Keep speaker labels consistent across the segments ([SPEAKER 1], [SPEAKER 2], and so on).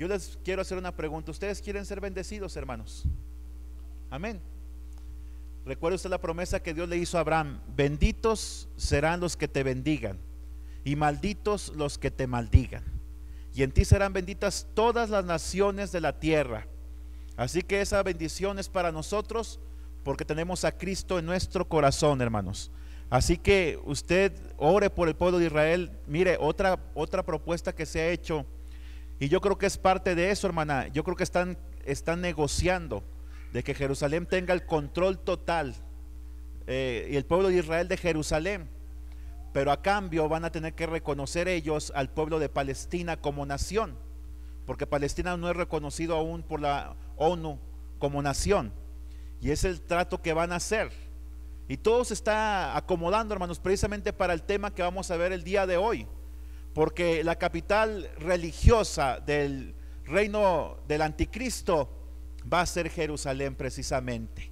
[SPEAKER 1] yo les quiero hacer una pregunta. ¿Ustedes quieren ser bendecidos, hermanos? Amén. Recuerde usted la promesa que Dios le hizo a Abraham: benditos serán los que te bendigan y malditos los que te maldigan, y en ti serán benditas todas las naciones de la tierra. Así que esa bendición es para nosotros porque tenemos a Cristo en nuestro corazón, hermanos. Así que usted ore por el pueblo de Israel. Mire, otra propuesta que se ha hecho, y yo creo que es parte de eso, hermana. Yo creo que están negociando de que Jerusalén tenga el control total, y el pueblo de Israel de Jerusalén, pero a cambio van a tener que reconocer ellos al pueblo de Palestina como nación, porque Palestina no es reconocido aún por la ONU como nación, y es el trato que van a hacer. Y todo se está acomodando, hermanos, precisamente para el tema que vamos a ver el día de hoy, porque la capital religiosa del reino del anticristo va a ser Jerusalén precisamente,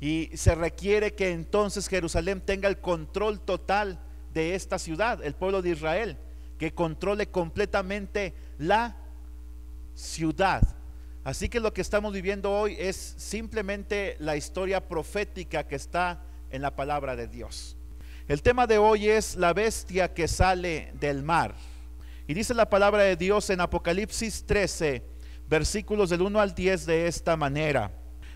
[SPEAKER 1] y se requiere que entonces Jerusalén tenga el control total de esta ciudad, el pueblo de Israel, que controle completamente la ciudad. Así que lo que estamos viviendo hoy es simplemente la historia profética que está en la palabra de Dios. El tema de hoy es la bestia que sale del mar, y dice la palabra de Dios en Apocalipsis 13, versículos del 1 al 10 de esta manera: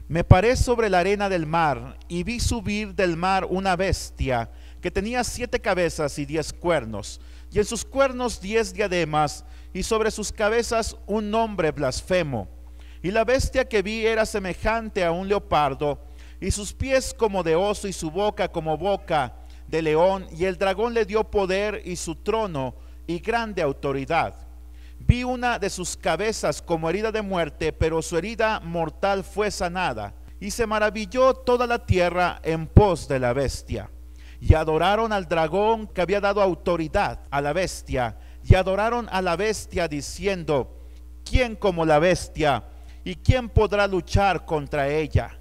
[SPEAKER 1] me paré sobre la arena del mar y vi subir del mar una bestia que tenía 7 cabezas y 10 cuernos, y en sus cuernos 10 diademas, y sobre sus cabezas un nombre blasfemo. Y la bestia que vi era semejante a un leopardo, y sus pies como de oso, y su boca como boca de león, y el dragón le dio poder y su trono y grande autoridad. Vi una de sus cabezas como herida de muerte, pero su herida mortal fue sanada, y se maravilló toda la tierra en pos de la bestia. Y adoraron al dragón que había dado autoridad a la bestia, y adoraron a la bestia diciendo: ¿quién como la bestia? ¿Y quién podrá luchar contra ella?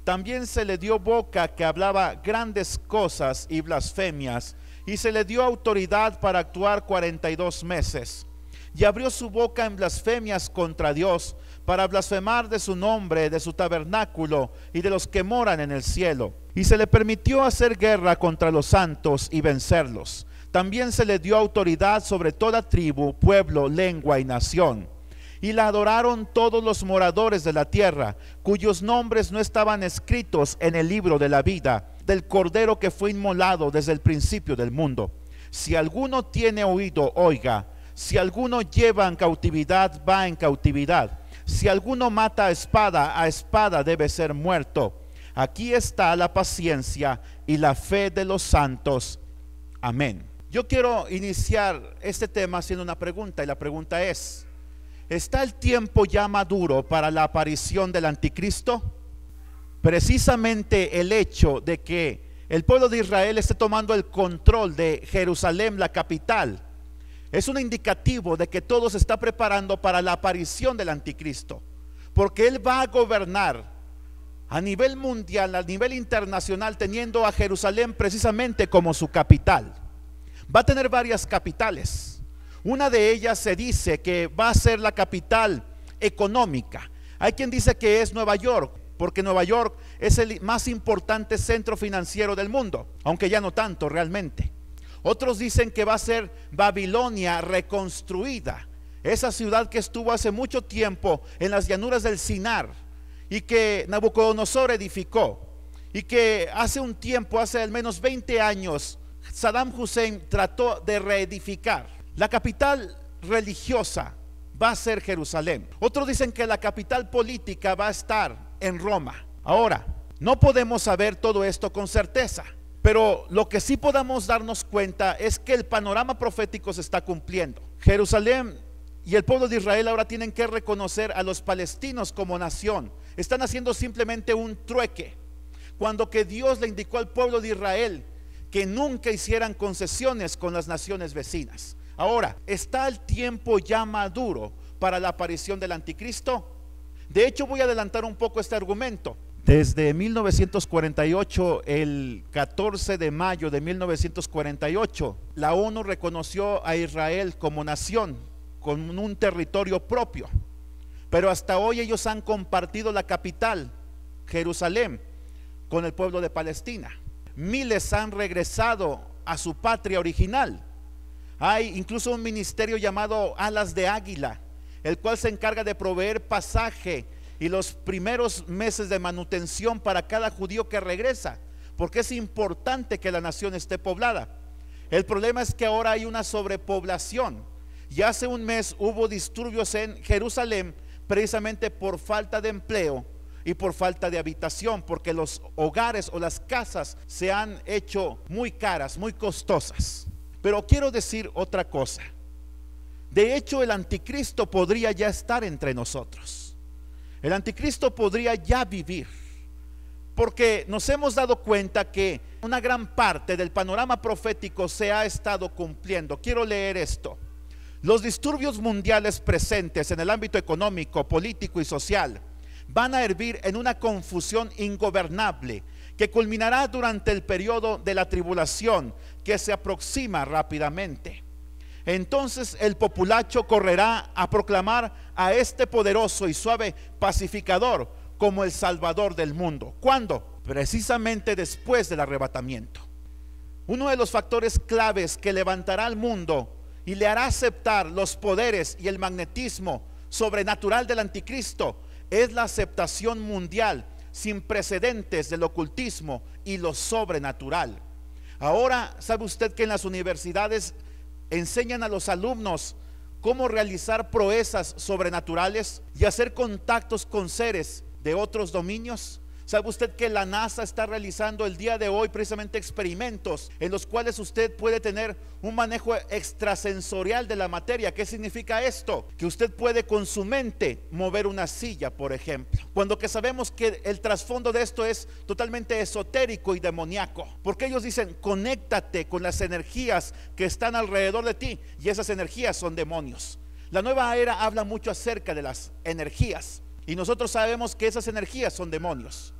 [SPEAKER 1] También se le dio boca que hablaba grandes cosas y blasfemias, y se le dio autoridad para actuar 42 meses. Y abrió su boca en blasfemias contra Dios, para blasfemar de su nombre, de su tabernáculo y de los que moran en el cielo. Y se le permitió hacer guerra contra los santos y vencerlos. También se le dio autoridad sobre toda tribu, pueblo, lengua y nación. Y la adoraron todos los moradores de la tierra, cuyos nombres no estaban escritos en el libro de la vida del Cordero que fue inmolado desde el principio del mundo. Si alguno tiene oído, oiga. Si alguno lleva en cautividad, va en cautividad. Si alguno mata a espada debe ser muerto. Aquí está la paciencia y la fe de los santos. Amén. Yo quiero iniciar este tema haciendo una pregunta, y la pregunta es: ¿está el tiempo ya maduro para la aparición del anticristo? Precisamente el hecho de que el pueblo de Israel esté tomando el control de Jerusalén, la capital, es un indicativo de que todo se está preparando para la aparición del anticristo, porque él va a gobernar a nivel mundial, a nivel internacional, teniendo a Jerusalén precisamente como su capital. Va a tener varias capitales. Una de ellas se dice que va a ser la capital económica. Hay quien dice que es Nueva York, porque Nueva York es el más importante centro financiero del mundo, aunque ya no tanto realmente. Otros dicen que va a ser Babilonia reconstruida, esa ciudad que estuvo hace mucho tiempo en las llanuras del Sinar y que Nabucodonosor edificó, y que hace un tiempo, hace al menos 20 años, Saddam Hussein trató de reedificar. La capital religiosa va a ser Jerusalén. Otros dicen que la capital política va a estar en Roma. Ahora, no podemos saber todo esto con certeza, pero lo que sí podamos darnos cuenta es que el panorama profético se está cumpliendo. Jerusalén y el pueblo de Israel ahora tienen que reconocer a los palestinos como nación. Están haciendo simplemente un trueque, cuando que Dios le indicó al pueblo de Israel que nunca hicieran concesiones con las naciones vecinas. Ahora, ¿está el tiempo ya maduro para la aparición del anticristo? De hecho, voy a adelantar un poco este argumento. Desde 1948, el 14 de mayo de 1948, la ONU reconoció a Israel como nación, con un territorio propio. Pero hasta hoy ellos han compartido la capital, Jerusalén, con el pueblo de Palestina. Miles han regresado a su patria original. Hay incluso un ministerio llamado Alas de Águila, el cual se encarga de proveer pasaje y los primeros meses de manutención para cada judío que regresa, porque es importante que la nación esté poblada. El problema es que ahora hay una sobrepoblación, y hace un mes hubo disturbios en Jerusalén precisamente por falta de empleo y por falta de habitación, porque los hogares o las casas se han hecho muy caras, muy costosas. Pero quiero decir otra cosa. De hecho, el anticristo podría ya estar entre nosotros. El anticristo podría ya vivir, porque nos hemos dado cuenta que una gran parte del panorama profético se ha estado cumpliendo. Quiero leer esto. Los disturbios mundiales presentes en el ámbito económico, político y social van a hervir en una confusión ingobernable que culminará durante el periodo de la tribulación que se aproxima rápidamente. Entonces el populacho correrá a proclamar a este poderoso y suave pacificador como el Salvador del mundo. ¿Cuándo? Precisamente después del arrebatamiento. Uno de los factores claves que levantará al mundo y le hará aceptar los poderes y el magnetismo sobrenatural del anticristo es la aceptación mundial sin precedentes del ocultismo y lo sobrenatural. Ahora, ¿sabe usted que en las universidades enseñan a los alumnos cómo realizar proezas sobrenaturales y hacer contactos con seres de otros dominios? ¿Sabe usted que la NASA está realizando el día de hoy precisamente experimentos en los cuales usted puede tener un manejo extrasensorial de la materia? ¿Qué significa esto? Que usted puede con su mente mover una silla, por ejemplo. Cuando que sabemos que el trasfondo de esto es totalmente esotérico y demoníaco, porque ellos dicen: conéctate con las energías que están alrededor de ti, y esas energías son demonios. La nueva era habla mucho acerca de las energías, y nosotros sabemos que esas energías son demonios.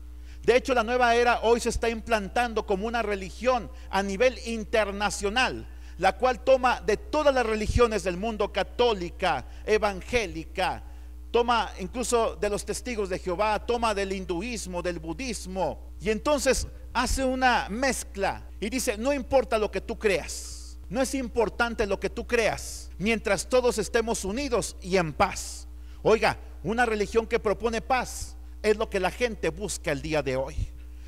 [SPEAKER 1] De hecho, la nueva era hoy se está implantando como una religión a nivel internacional, la cual toma de todas las religiones del mundo, católica, evangélica, toma incluso de los testigos de Jehová, toma del hinduismo, del budismo, y entonces hace una mezcla y dice: no importa lo que tú creas, no es importante lo que tú creas, mientras todos estemos unidos y en paz. Oiga, una religión que propone paz es lo que la gente busca el día de hoy.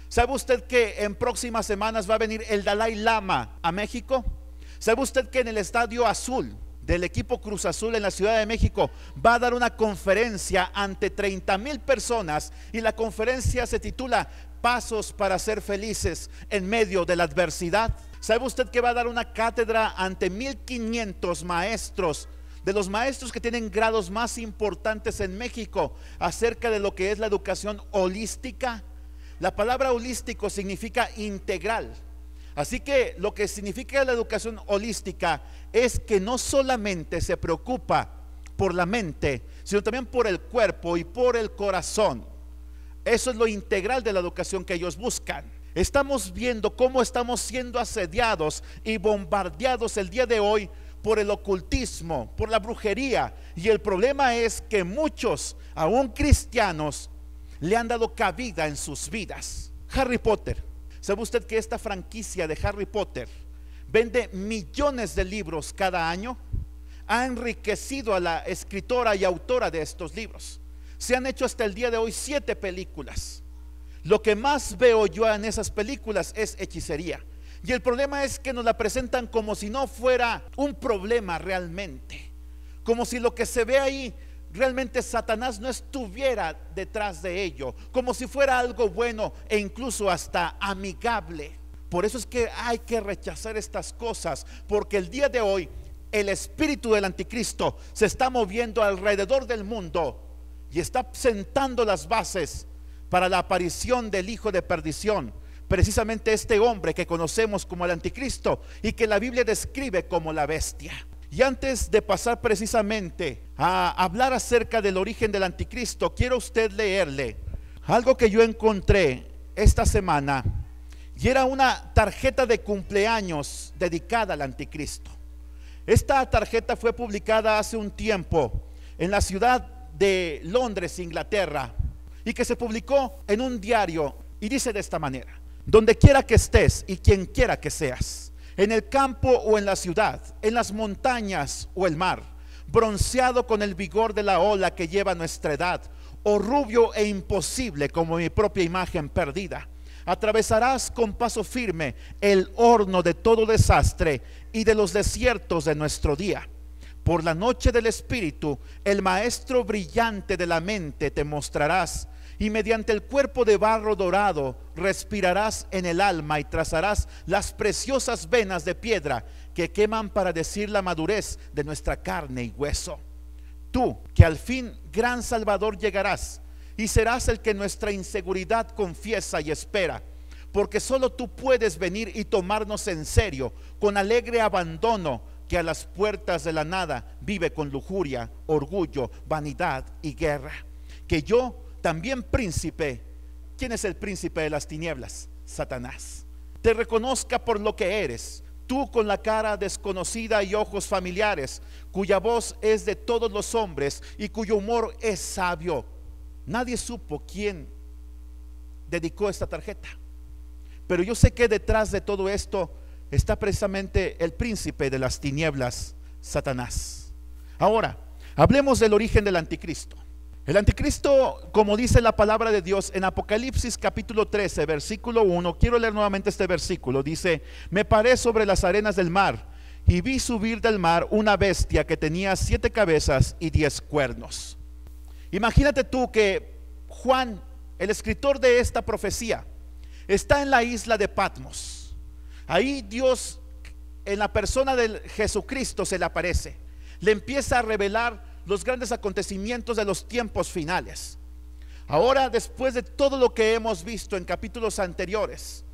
[SPEAKER 1] ¿Sabe usted que en próximas semanas va a venir el Dalai Lama a México? ¿Sabe usted que en el Estadio Azul del equipo Cruz Azul en la Ciudad de México va a dar una conferencia ante 30,000 personas, y la conferencia se titula Pasos para ser felices en medio de la adversidad? ¿Sabe usted que va a dar una cátedra ante 1,500 maestros, de los maestros que tienen grados más importantes en México, acerca de lo que es la educación holística? La palabra holístico significa integral. Así que lo que significa la educación holística es que no solamente se preocupa por la mente, sino también por el cuerpo y por el corazón. Eso es lo integral de la educación que ellos buscan. Estamos viendo cómo estamos siendo asediados y bombardeados el día de hoy por el ocultismo, por la brujería, y el problema es que muchos, aún cristianos, le han dado cabida en sus vidas. Harry Potter, ¿sabe usted que esta franquicia de Harry Potter vende millones de libros cada año? Ha enriquecido a la escritora y autora de estos libros. Se han hecho hasta el día de hoy 7 películas. Lo que más veo yo en esas películas es hechicería. Y el problema es que nos la presentan como si no fuera un problema realmente, como si lo que se ve ahí realmente Satanás no estuviera detrás de ello, como si fuera algo bueno e incluso hasta amigable. Por eso es que hay que rechazar estas cosas, porque el día de hoy el espíritu del anticristo se está moviendo alrededor del mundo y está sentando las bases para la aparición del hijo de perdición, precisamente este hombre que conocemos como el anticristo y que la Biblia describe como la bestia. Y antes de pasar precisamente a hablar acerca del origen del anticristo, quiero a usted leerle algo que yo encontré esta semana, y era una tarjeta de cumpleaños dedicada al anticristo. Esta tarjeta fue publicada hace un tiempo en la ciudad de Londres, Inglaterra, y que se publicó en un diario, y dice de esta manera: donde quiera que estés y quien quiera que seas, en el campo o en la ciudad, en las montañas o el mar, bronceado con el vigor de la ola que lleva nuestra edad, o rubio e imposible como mi propia imagen perdida, atravesarás con paso firme el horno de todo desastre y de los desiertos de nuestro día. Por la noche del espíritu, el maestro brillante de la mente te mostrarás, y mediante el cuerpo de barro dorado respirarás en el alma y trazarás las preciosas venas de piedra que queman para decir la madurez de nuestra carne y hueso. Tú, que al fin gran Salvador llegarás, y serás el que nuestra inseguridad confiesa y espera, porque solo tú puedes venir y tomarnos en serio con alegre abandono, que a las puertas de la nada vive con lujuria, orgullo, vanidad y guerra. Que yo también, príncipe, ¿quién es el príncipe de las tinieblas? Satanás. Te reconozca por lo que eres, tú con la cara desconocida y ojos familiares, cuya voz es de todos los hombres y cuyo humor es sabio. Nadie supo quién dedicó esta tarjeta, pero yo sé que detrás de todo esto está precisamente el príncipe de las tinieblas, Satanás. Ahora, hablemos del origen del anticristo. El anticristo, como dice la palabra de Dios en Apocalipsis capítulo 13, versículo 1, quiero leer nuevamente este versículo. Dice: me paré sobre las arenas del mar y vi subir del mar una bestia que tenía 7 cabezas y 10 cuernos. Imagínate tú que Juan, el escritor de esta profecía, está en la isla de Patmos. Ahí Dios, en la persona de Jesucristo, se le aparece, le empieza a revelar los grandes acontecimientos de los tiempos finales. Ahora, después de todo lo que hemos visto en capítulos anteriores,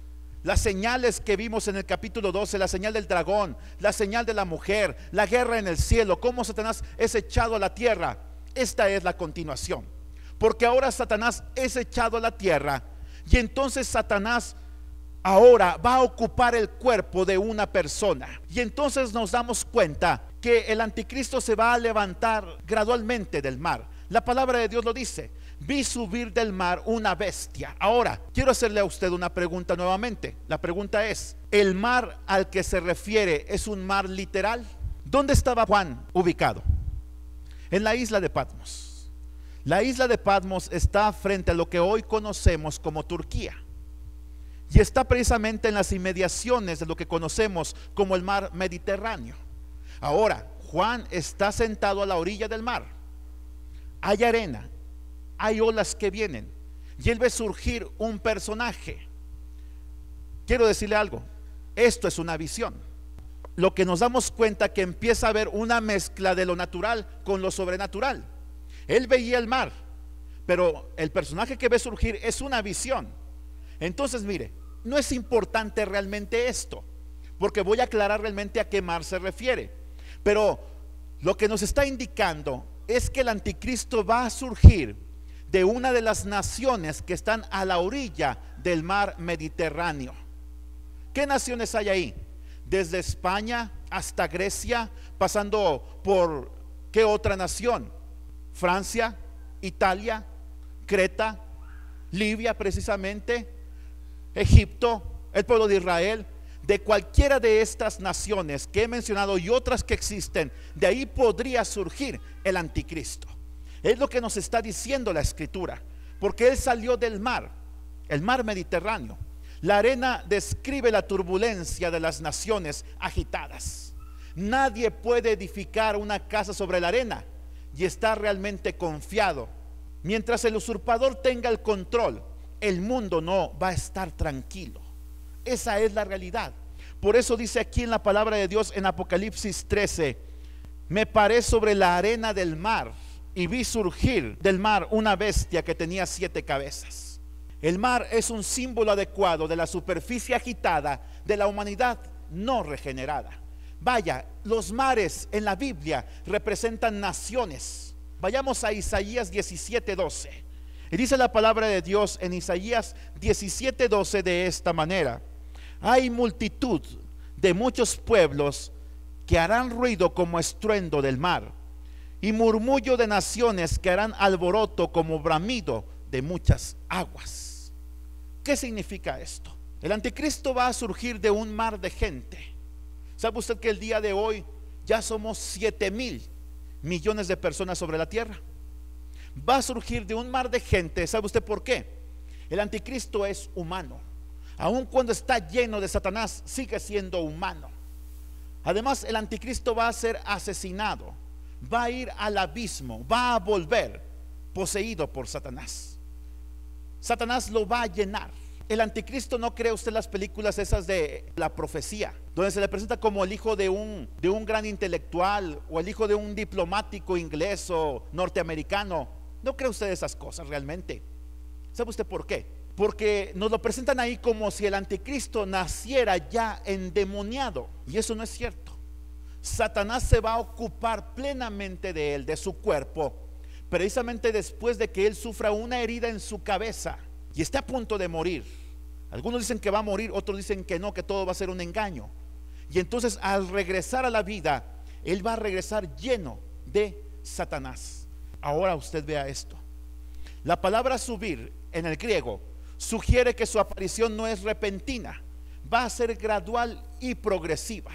[SPEAKER 1] las señales que vimos en el capítulo 12, la señal del dragón, la señal de la mujer, la guerra en el cielo, cómo Satanás es echado a la tierra, esta es la continuación. Porque ahora Satanás es echado a la tierra, y entonces Satanás ahora va a ocupar el cuerpo de una persona. Y entonces nos damos cuenta que el anticristo se va a levantar gradualmente del mar. La palabra de Dios lo dice: vi subir del mar una bestia. Ahora, quiero hacerle a usted una pregunta nuevamente. La pregunta es: ¿el mar al que se refiere es un mar literal? ¿Dónde estaba Juan ubicado? En la isla de Patmos. La isla de Patmos está frente a lo que hoy conocemos como Turquía, y está precisamente en las inmediaciones de lo que conocemos como el mar Mediterráneo. Ahora, Juan está sentado a la orilla del mar. Hay arena, hay olas que vienen, y él ve surgir un personaje. Quiero decirle algo: esto es una visión. Lo que nos damos cuenta que empieza a haber una mezcla de lo natural con lo sobrenatural. Él veía el mar, pero el personaje que ve surgir es una visión. Entonces, mire, no es importante realmente esto, porque voy a aclarar realmente a qué mar se refiere. Pero lo que nos está indicando es que el anticristo va a surgir de una de las naciones que están a la orilla del mar Mediterráneo. ¿Qué naciones hay ahí? Desde España hasta Grecia, pasando por ¿qué otra nación? Francia, Italia, Creta, Libia precisamente, Egipto, el pueblo de Israel. De cualquiera de estas naciones que he mencionado y otras que existen, de ahí podría surgir el anticristo. Es lo que nos está diciendo la escritura, porque él salió del mar, el mar Mediterráneo. La arena describe la turbulencia de las naciones agitadas. Nadie puede edificar una casa sobre la arena y estar realmente confiado. Mientras el usurpador tenga el control, el mundo no va a estar tranquilo. Esa es la realidad. Por eso dice aquí en la palabra de Dios en Apocalipsis 13: me paré sobre la arena del mar y vi surgir del mar una bestia que tenía 7 cabezas. El mar es un símbolo adecuado de la superficie agitada de la humanidad no regenerada. Vaya, los mares en la Biblia representan naciones. Vayamos a Isaías 17:12. Y dice la palabra de Dios en Isaías 17:12 de esta manera: hay multitud de muchos pueblos que harán ruido como estruendo del mar, y murmullo de naciones que harán alboroto como bramido de muchas aguas. ¿Qué significa esto? El anticristo va a surgir de un mar de gente. ¿Sabe usted que el día de hoy ya somos 7,000 millones de personas sobre la tierra? Va a surgir de un mar de gente. ¿Sabe usted por qué? El anticristo es humano. Aun cuando está lleno de Satanás, sigue siendo humano. Además, el anticristo va a ser asesinado, va a ir al abismo, va a volver poseído por Satanás. Satanás lo va a llenar. El anticristo, ¿no cree usted las películas esas de la profecía, donde se le presenta como el hijo de un gran intelectual, o el hijo de un diplomático inglés o norteamericano? ¿No cree usted esas cosas realmente? ¿Sabe usted por qué? Porque nos lo presentan ahí como si el anticristo naciera ya endemoniado, y eso no es cierto. Satanás se va a ocupar plenamente de él, de su cuerpo, precisamente después de que él sufra una herida en su cabeza y esté a punto de morir. Algunos dicen que va a morir, otros dicen que no, que todo va a ser un engaño. Y entonces, al regresar a la vida, él va a regresar lleno de Satanás. Ahora usted vea esto. La palabra subir en el griego sugiere que su aparición no es repentina, va a ser gradual y progresiva.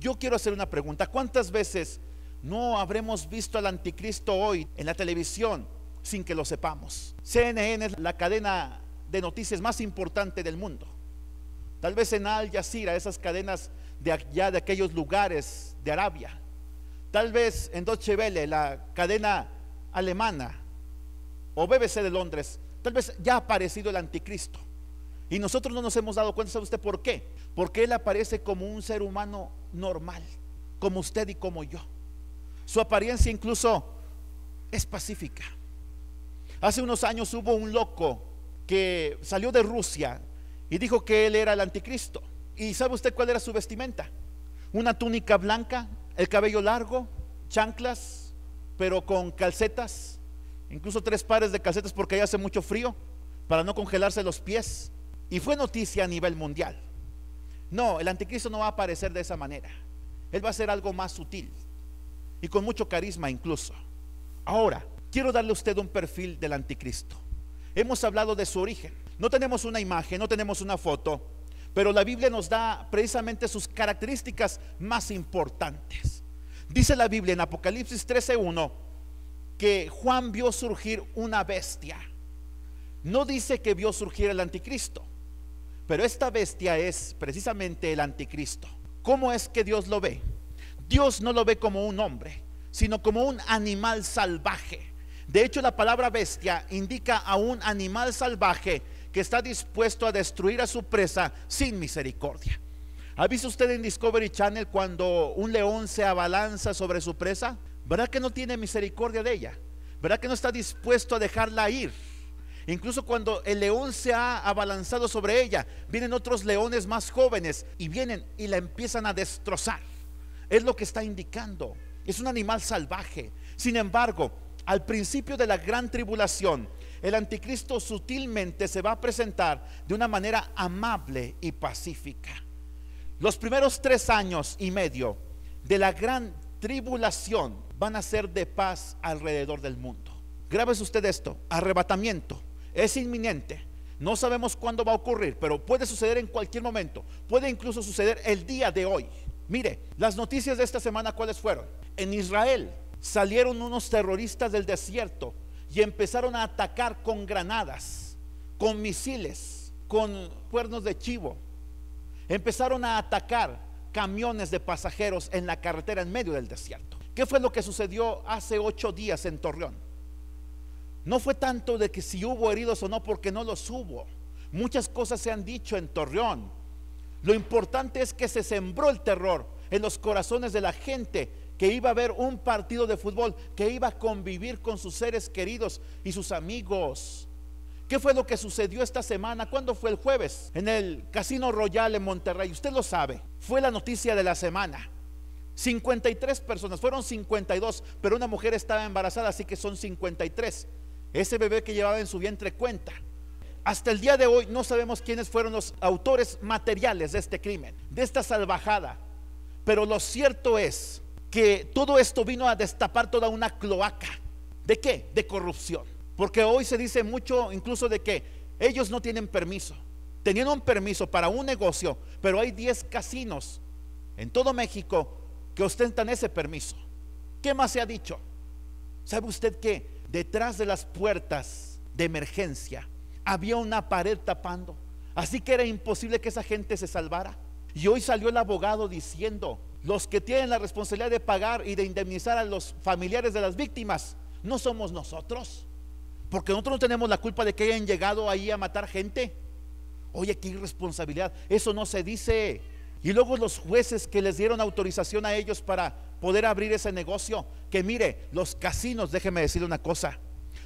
[SPEAKER 1] Yo quiero hacer una pregunta: ¿cuántas veces no habremos visto al anticristo hoy en la televisión sin que lo sepamos? CNN es la cadena de noticias más importante del mundo. Tal vez en Al Jazeera, esas cadenas de allá, de aquellos lugares de Arabia. Tal vez en Deutsche Welle, la cadena alemana, o BBC de Londres. Tal vez ya ha aparecido el anticristo y nosotros no nos hemos dado cuenta. ¿Sabe usted por qué? Porque él aparece como un ser humano normal, como usted y como yo. Su apariencia incluso es pacífica. Hace unos años hubo un loco que salió de Rusia y dijo que él era el anticristo. ¿Y sabe usted cuál era su vestimenta? Una túnica blanca, el cabello largo, chanclas, pero con calcetas, incluso 3 pares de calcetas porque ahí hace mucho frío, para no congelarse los pies. Y fue noticia a nivel mundial. No, el anticristo no va a aparecer de esa manera. Él va a ser algo más sutil y con mucho carisma incluso. Ahora, quiero darle a usted un perfil del anticristo. Hemos hablado de su origen. No tenemos una imagen, no tenemos una foto, pero la Biblia nos da precisamente sus características más importantes. Dice la Biblia en Apocalipsis 13:1 que Juan vio surgir una bestia. No dice que vio surgir el anticristo, pero esta bestia es precisamente el anticristo. ¿Cómo es que Dios lo ve? Dios no lo ve como un hombre, sino como un animal salvaje. De hecho, la palabra bestia indica a un animal salvaje que está dispuesto a destruir a su presa sin misericordia. ¿Ha visto usted en Discovery Channel cuando un león se abalanza sobre su presa? ¿Verdad que no tiene misericordia de ella? ¿Verdad que no está dispuesto a dejarla ir? Incluso cuando el león se ha abalanzado sobre ella, vienen otros leones más jóvenes y vienen y la empiezan a destrozar. Es lo que está indicando. Es un animal salvaje. Sin embargo, al principio de la gran tribulación, el anticristo sutilmente se va a presentar de una manera amable y pacífica. Los primeros 3 años y medio de la gran tribulación van a ser de paz alrededor del mundo. Grábese usted esto: arrebatamiento es inminente. No sabemos cuándo va a ocurrir, pero puede suceder en cualquier momento. Puede incluso suceder el día de hoy. Mire, las noticias de esta semana, ¿cuáles fueron? En Israel salieron unos terroristas del desierto y empezaron a atacar con granadas, con misiles, con cuernos de chivo. Empezaron a atacar camiones de pasajeros en la carretera en medio del desierto. ¿Qué fue lo que sucedió hace 8 días en Torreón? No fue tanto de que si hubo heridos o no, porque no los hubo. Muchas cosas se han dicho en Torreón. Lo importante es que se sembró el terror en los corazones de la gente que iba a ver un partido de fútbol, que iba a convivir con sus seres queridos y sus amigos. ¿Qué fue lo que sucedió esta semana? ¿Cuándo fue? El jueves, en el Casino Royal en Monterrey. Usted lo sabe, fue la noticia de la semana. 53 personas, fueron 52, pero una mujer estaba embarazada, así que son 53. Ese bebé que llevaba en su vientre cuenta. Hasta el día de hoy no sabemos quiénes fueron los autores materiales de este crimen, de esta salvajada. Pero lo cierto es que todo esto vino a destapar toda una cloaca. ¿De qué? De corrupción. Porque hoy se dice mucho incluso de que ellos no tienen permiso. Tenían un permiso para un negocio, pero hay 10 casinos en todo México que ostentan ese permiso. ¿Qué más se ha dicho? ¿Sabe usted que detrás de las puertas de emergencia había una pared tapando? Así que era imposible que esa gente se salvara. Y hoy salió el abogado diciendo: los que tienen la responsabilidad de pagar y de indemnizar a los familiares de las víctimas no somos nosotros, porque nosotros no tenemos la culpa de que hayan llegado ahí a matar gente. Oye, qué irresponsabilidad, eso no se dice. Y luego los jueces que les dieron autorización a ellos para poder abrir ese negocio, que mire, los casinos, déjeme decirle una cosa,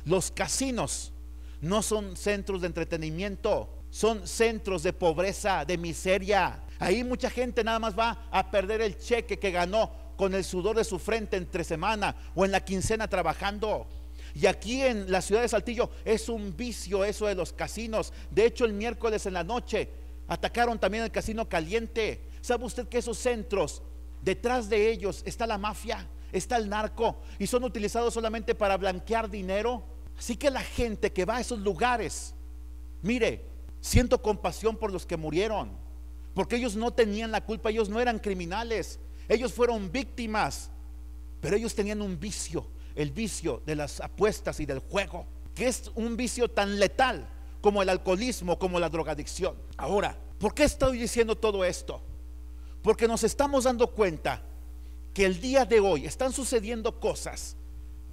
[SPEAKER 1] los casinos no son centros de entretenimiento, son centros de pobreza, de miseria. Ahí mucha gente nada más va a perder el cheque que ganó con el sudor de su frente entre semana o en la quincena trabajando. Y aquí en la ciudad de Saltillo es un vicio eso de los casinos. De hecho, el miércoles en la noche atacaron también el Casino Caliente. ¿Sabe usted que esos centros, detrás de ellos está la mafia, está el narco, y son utilizados solamente para blanquear dinero? Así que la gente que va a esos lugares, mire, siento compasión por los que murieron, porque ellos no tenían la culpa, ellos no eran criminales, ellos fueron víctimas, pero ellos tenían un vicio, el vicio de las apuestas y del juego, que es un vicio tan letal como el alcoholismo, como la drogadicción. Ahora, ¿por qué estoy diciendo todo esto? Porque nos estamos dando cuenta que el día de hoy están sucediendo cosas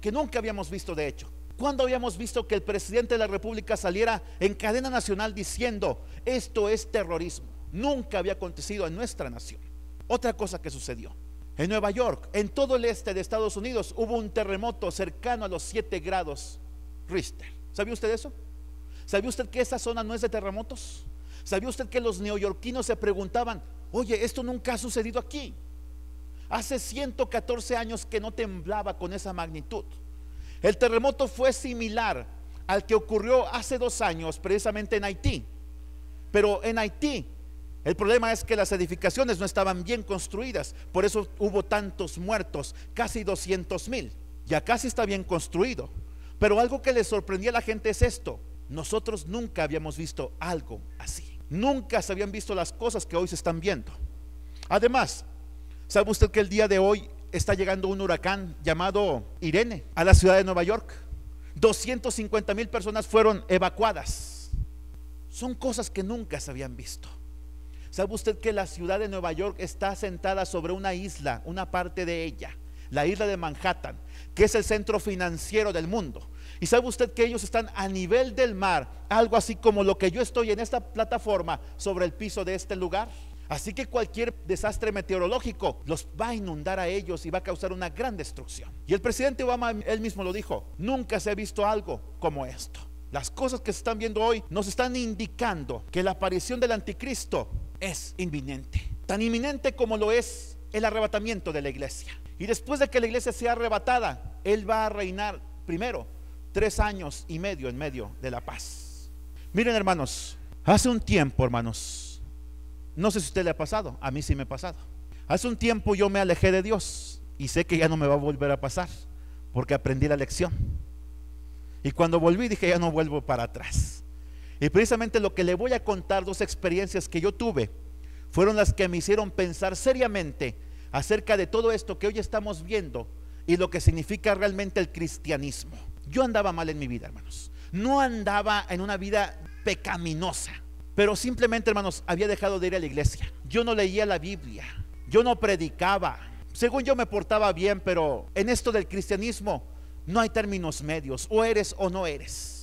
[SPEAKER 1] que nunca habíamos visto. De hecho, ¿cuándo habíamos visto que el presidente de la República saliera en cadena nacional diciendo esto es terrorismo? Nunca había acontecido en nuestra nación. Otra cosa que sucedió en Nueva York, en todo el este de Estados Unidos, hubo un terremoto cercano a los 7 grados Richter. ¿Sabía usted eso? ¿Sabía usted que esa zona no es de terremotos? ¿Sabía usted que los neoyorquinos se preguntaban: oye, esto nunca ha sucedido aquí? Hace 114 años que no temblaba con esa magnitud. El terremoto fue similar al que ocurrió hace 2 años precisamente en Haití. Pero en Haití el problema es que las edificaciones no estaban bien construidas, por eso hubo tantos muertos, casi 200,000. Ya casi está bien construido. Pero algo que le sorprendía a la gente es esto: nosotros nunca habíamos visto algo así. Nunca se habían visto las cosas que hoy se están viendo. Además, ¿sabe usted que el día de hoy está llegando un huracán llamado Irene a la ciudad de Nueva York? 250,000 personas fueron evacuadas. Son cosas que nunca se habían visto. ¿Sabe usted que la ciudad de Nueva York está asentada sobre una isla, una parte de ella, la isla de Manhattan, que es el centro financiero del mundo? Y sabe usted que ellos están a nivel del mar, algo así como lo que yo estoy en esta plataforma sobre el piso de este lugar. Así que cualquier desastre meteorológico los va a inundar a ellos y va a causar una gran destrucción. Y el presidente Obama, él mismo lo dijo: nunca se ha visto algo como esto. Las cosas que se están viendo hoy nos están indicando que la aparición del anticristo es inminente, tan inminente como lo es el arrebatamiento de la iglesia. Y después de que la iglesia sea arrebatada, él va a reinar primero 3 años y medio en medio de la paz. Miren, hermanos, hace un tiempo, hermanos, no sé si a usted le ha pasado, a mí sí me ha pasado. Hace un tiempo yo me alejé de Dios y sé que ya no me va a volver a pasar, porque aprendí la lección. Y cuando volví dije: ya no vuelvo para atrás. Y precisamente lo que le voy a contar, 2 experiencias que yo tuve, fueron las que me hicieron pensar seriamente acerca de todo esto que hoy estamos viendo y lo que significa realmente el cristianismo. Yo andaba mal en mi vida, hermanos. No andaba en una vida pecaminosa, pero simplemente, hermanos, había dejado de ir a la iglesia. Yo no leía la Biblia, yo no predicaba. Según yo me portaba bien, pero en esto del cristianismo no hay términos medios: o eres o no eres.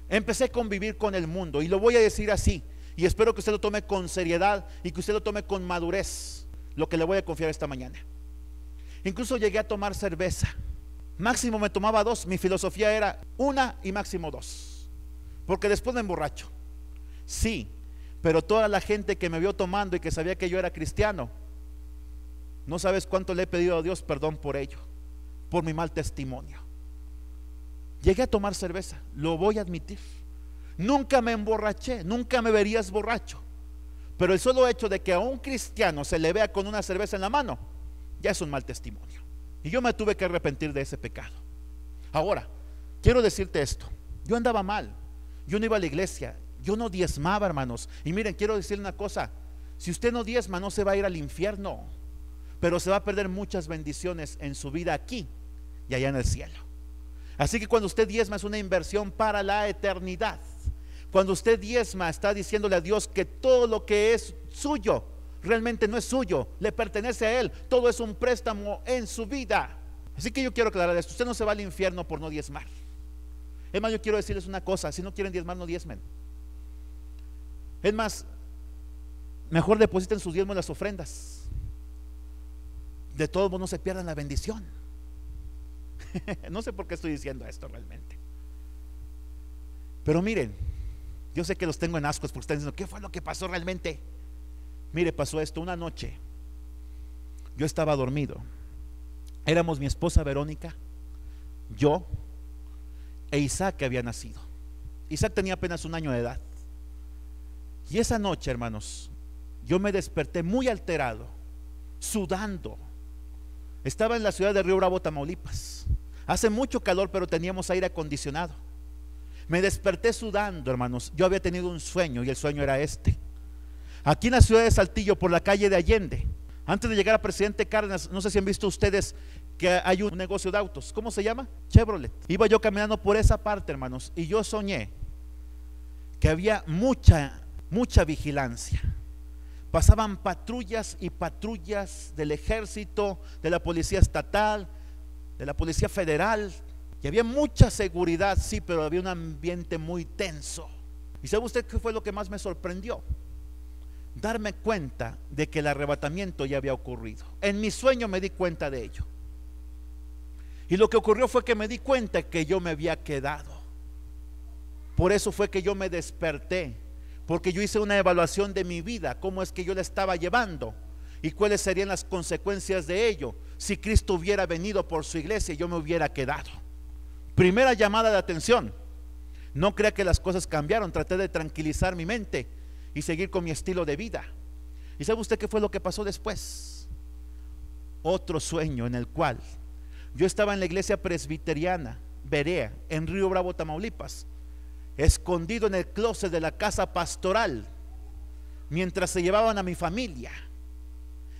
[SPEAKER 1] Empecé a convivir con el mundo, y lo voy a decir así, y espero que usted lo tome con seriedad y que usted lo tome con madurez, lo que le voy a confiar esta mañana. Incluso llegué a tomar cerveza. Máximo me tomaba 2, mi filosofía era 1 y máximo 2, porque después me emborracho. Sí, pero toda la gente que me vio tomando y que sabía que yo era cristiano, no sabes cuánto le he pedido a Dios perdón por ello, por mi mal testimonio. Llegué a tomar cerveza, lo voy a admitir. Nunca me emborraché, nunca me verías borracho, Pero el solo hecho de que a un cristiano se le vea con una cerveza en la mano, ya es un mal testimonio. Y yo me tuve que arrepentir de ese pecado. Ahora, quiero decirte esto. Yo andaba mal, yo no iba a la iglesia, yo no diezmaba, hermanos. Y miren, quiero decirle una cosa: si usted no diezma, no se va a ir al infierno, pero se va a perder muchas bendiciones en su vida aquí y allá en el cielo. Así que cuando usted diezma, es una inversión para la eternidad. Cuando usted diezma, está diciéndole a Dios que todo lo que es suyo realmente no es suyo, le pertenece a Él. Todo es un préstamo en su vida. Así que yo quiero aclarar esto: usted no se va al infierno por no diezmar. Es más, yo quiero decirles una cosa: si no quieren diezmar, no diezmen. Es más, mejor depositen sus diezmos en las ofrendas. De todos modos no se pierdan la bendición. No sé por qué estoy diciendo esto realmente, pero miren, yo sé que los tengo en ascuas porque están diciendo: ¿qué fue lo que pasó realmente? Mire, pasó esto. Una noche yo estaba dormido. Éramos mi esposa Verónica, yo e Isaac, que había nacido. Isaac tenía apenas 1 año de edad. Y esa noche, hermanos, yo me desperté muy alterado, sudando. Estaba en la ciudad de Río Bravo, Tamaulipas. Hace mucho calor, pero teníamos aire acondicionado. Me desperté sudando, hermanos. Yo había tenido un sueño, y el sueño era este: aquí en la ciudad de Saltillo, por la calle de Allende, antes de llegar a Presidente Cárdenas, no sé si han visto ustedes que hay un negocio de autos. ¿Cómo se llama? Chevrolet. Iba yo caminando por esa parte, hermanos, y yo soñé que había mucha vigilancia. Pasaban patrullas y patrullas del ejército, de la policía estatal, de la policía federal, y había mucha seguridad, sí, pero había un ambiente muy tenso. ¿Y sabe usted qué fue lo que más me sorprendió? Darme cuenta de que el arrebatamiento ya había ocurrido. En mi sueño me di cuenta de ello. Y lo que ocurrió fue que me di cuenta que yo me había quedado. Por eso fue que yo me desperté, porque yo hice una evaluación de mi vida, cómo es que yo la estaba llevando y cuáles serían las consecuencias de ello si Cristo hubiera venido por su iglesia y yo me hubiera quedado. Primera llamada de atención: no crea que las cosas cambiaron. Traté de tranquilizar mi mente y seguir con mi estilo de vida. ¿Y sabe usted qué fue lo que pasó después? Otro sueño en el cual yo estaba en la iglesia presbiteriana Berea, en Río Bravo, Tamaulipas, escondido en el closet de la casa pastoral, mientras se llevaban a mi familia.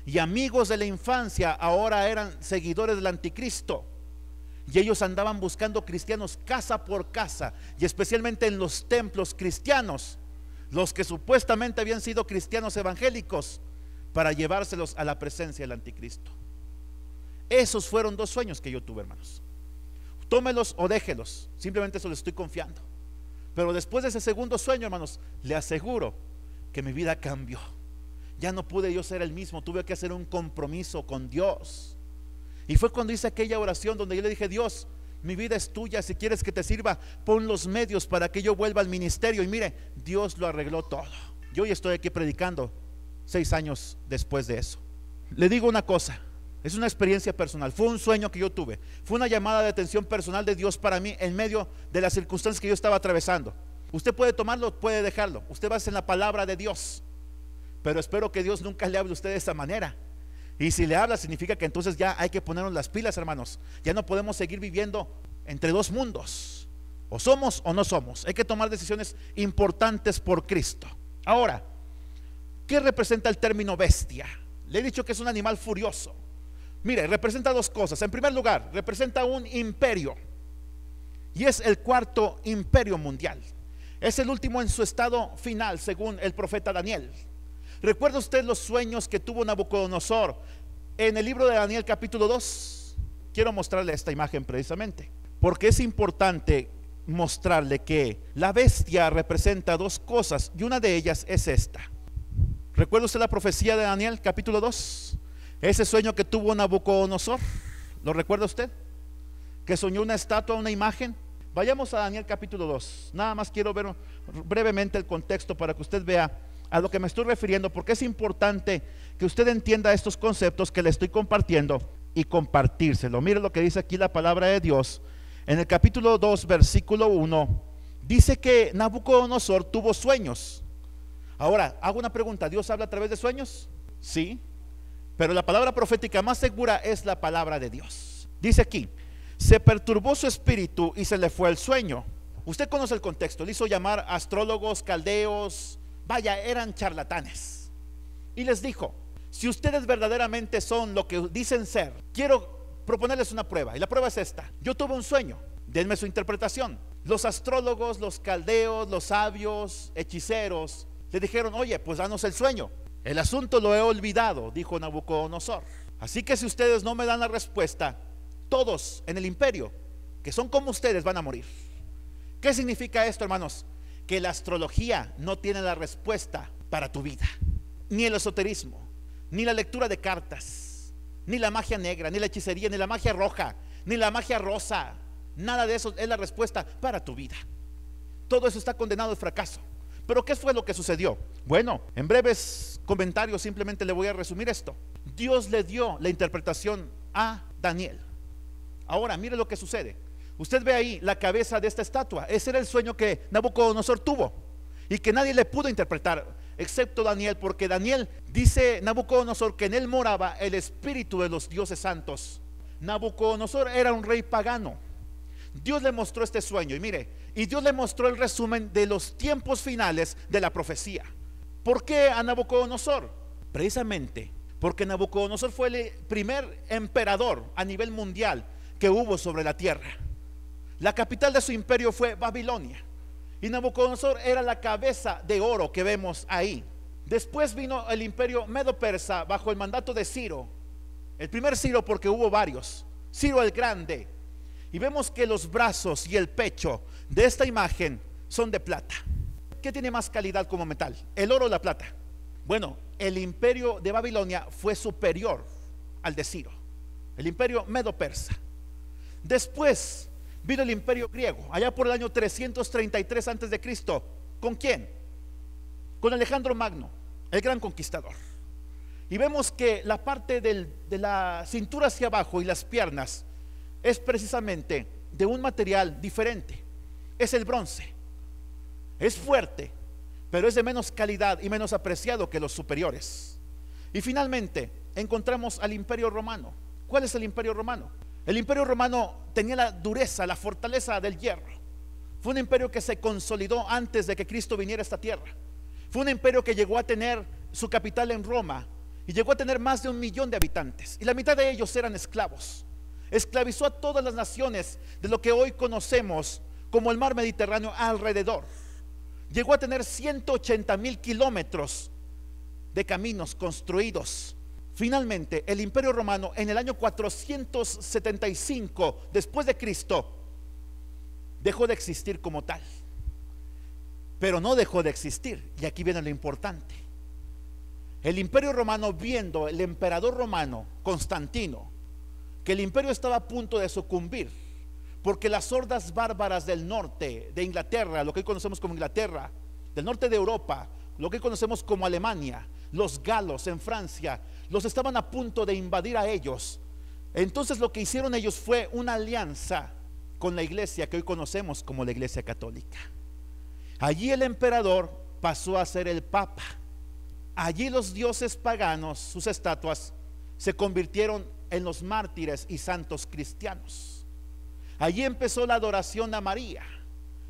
[SPEAKER 1] Y amigos de la infancia ahora eran seguidores del anticristo, y ellos andaban buscando cristianos casa por casa, y especialmente en los templos cristianos, los que supuestamente habían sido cristianos evangélicos, para llevárselos a la presencia del anticristo. Esos fueron 2 sueños que yo tuve, hermanos. Tómelos o déjelos, simplemente se los estoy confiando. Pero después de ese segundo sueño, hermanos, le aseguro que mi vida cambió. Ya no pude yo ser el mismo, tuve que hacer un compromiso con Dios. Y fue cuando hice aquella oración donde yo le dije: Dios, mi vida es tuya, si quieres que te sirva, pon los medios para que yo vuelva al ministerio. Y mire, Dios lo arregló todo. Yo hoy estoy aquí predicando 6 años después de eso. Le digo una cosa: es una experiencia personal, fue un sueño que yo tuve, fue una llamada de atención personal de Dios para mí en medio de las circunstancias que yo estaba atravesando. Usted puede tomarlo, puede dejarlo, usted va a hacer la palabra de Dios, pero espero que Dios nunca le hable a usted de esa manera. Y si le habla, significa que entonces ya hay que ponernos las pilas, hermanos. Ya no podemos seguir viviendo entre 2 mundos: o somos o no somos. Hay que tomar decisiones importantes por Cristo. Ahora, ¿qué representa el término bestia? Le he dicho que es un animal furioso. Mire, representa 2 cosas. En primer lugar, representa un imperio, y es el 4.º imperio mundial. Es el último en su estado final, según el profeta Daniel. ¿Recuerda usted los sueños que tuvo Nabucodonosor en el libro de Daniel capítulo 2? Quiero mostrarle esta imagen precisamente, porque es importante mostrarle que la bestia representa 2 cosas, y una de ellas es esta. ¿Recuerda usted la profecía de Daniel capítulo 2? Ese sueño que tuvo Nabucodonosor, ¿lo recuerda usted? Que soñó una estatua, una imagen. Vayamos a Daniel capítulo 2. Nada más quiero ver brevemente el contexto para que usted vea a lo que me estoy refiriendo, porque es importante que usted entienda estos conceptos que le estoy compartiendo y compartírselo. Mire lo que dice aquí la palabra de Dios. En el capítulo 2, versículo 1, dice que Nabucodonosor tuvo sueños. Ahora, hago una pregunta, ¿Dios habla a través de sueños? Sí, pero la palabra profética más segura es la palabra de Dios. Dice aquí, se perturbó su espíritu y se le fue el sueño. Usted conoce el contexto, le hizo llamar astrólogos, caldeos, vaya, eran charlatanes. Y les dijo, si ustedes verdaderamente son lo que dicen ser, quiero proponerles una prueba. Y la prueba es esta: yo tuve un sueño, denme su interpretación. Los astrólogos, los caldeos, los sabios, hechiceros, le dijeron, oye, pues danos el sueño. El asunto lo he olvidado, dijo Nabucodonosor. Así que si ustedes no me dan la respuesta, todos en el imperio, que son como ustedes, van a morir. ¿Qué significa esto, hermanos? Que la astrología no tiene la respuesta para tu vida, ni el esoterismo, ni la lectura de cartas, ni la magia negra, ni la hechicería, ni la magia roja, ni la magia rosa. Nada de eso es la respuesta para tu vida. Todo eso está condenado al fracaso. Pero ¿qué fue lo que sucedió? Bueno, en breves comentarios simplemente le voy a resumir esto. Dios le dio la interpretación a Daniel. Ahora, mire lo que sucede. Usted ve ahí la cabeza de esta estatua. Ese era el sueño que Nabucodonosor tuvo y que nadie le pudo interpretar excepto Daniel, porque Daniel, dice Nabucodonosor, que en él moraba el espíritu de los dioses santos. Nabucodonosor era un rey pagano. Dios le mostró este sueño y mire, y Dios le mostró el resumen de los tiempos finales de la profecía. ¿Por qué a Nabucodonosor? Precisamente porque Nabucodonosor fue el primer emperador a nivel mundial que hubo sobre la tierra. La capital de su imperio fue Babilonia y Nabucodonosor era la cabeza de oro que vemos ahí. Después vino el imperio medo-persa bajo el mandato de Ciro, el primer Ciro, porque hubo varios, Ciro el Grande. Y vemos que los brazos y el pecho de esta imagen son de plata. ¿Qué tiene más calidad como metal? ¿El oro o la plata? Bueno, el imperio de Babilonia fue superior al de Ciro, el imperio medo-persa. Después vino el imperio griego, allá por el año 333 antes de Cristo. ¿Con quién? Con Alejandro Magno, el gran conquistador. Y vemos que la parte de la cintura hacia abajo y las piernas es precisamente de un material diferente. Es el bronce. Es fuerte, pero es de menos calidad y menos apreciado que los superiores. Y finalmente encontramos al imperio romano. ¿Cuál es el imperio romano? El imperio romano tenía la dureza, la fortaleza del hierro. Fue un imperio que se consolidó antes de que Cristo viniera a esta tierra. Fue un imperio que llegó a tener su capital en Roma y llegó a tener más de 1 millón de habitantes, y la mitad de ellos eran esclavos. Esclavizó a todas las naciones de lo que hoy conocemos como el mar Mediterráneo alrededor. Llegó a tener 180,000 kilómetros de caminos construidos. Finalmente, el imperio romano en el año 475 después de Cristo dejó de existir como tal. Pero no dejó de existir, y aquí viene lo importante. El imperio romano, viendo el emperador romano Constantino que el imperio estaba a punto de sucumbir, porque las hordas bárbaras del norte de Inglaterra, lo que hoy conocemos como Inglaterra, del norte de Europa, lo que hoy conocemos como Alemania, los galos en Francia, los estaban a punto de invadir a ellos. Entonces lo que hicieron ellos fue una alianza con la iglesia que hoy conocemos como la Iglesia Católica. Allí el emperador pasó a ser el papa. Allí los dioses paganos, sus estatuas, se convirtieron en los mártires y santos cristianos. Allí empezó la adoración a María,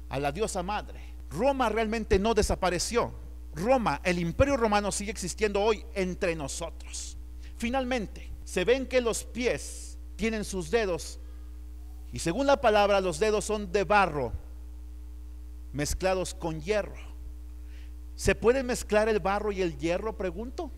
[SPEAKER 1] a la diosa madre. Roma realmente no desapareció. Roma, el imperio romano, sigue existiendo hoy entre nosotros. Finalmente, se ven que los pies tienen sus dedos, y según la palabra, los dedos son de barro mezclados con hierro. ¿Se puede mezclar el barro y el hierro? Pregunto.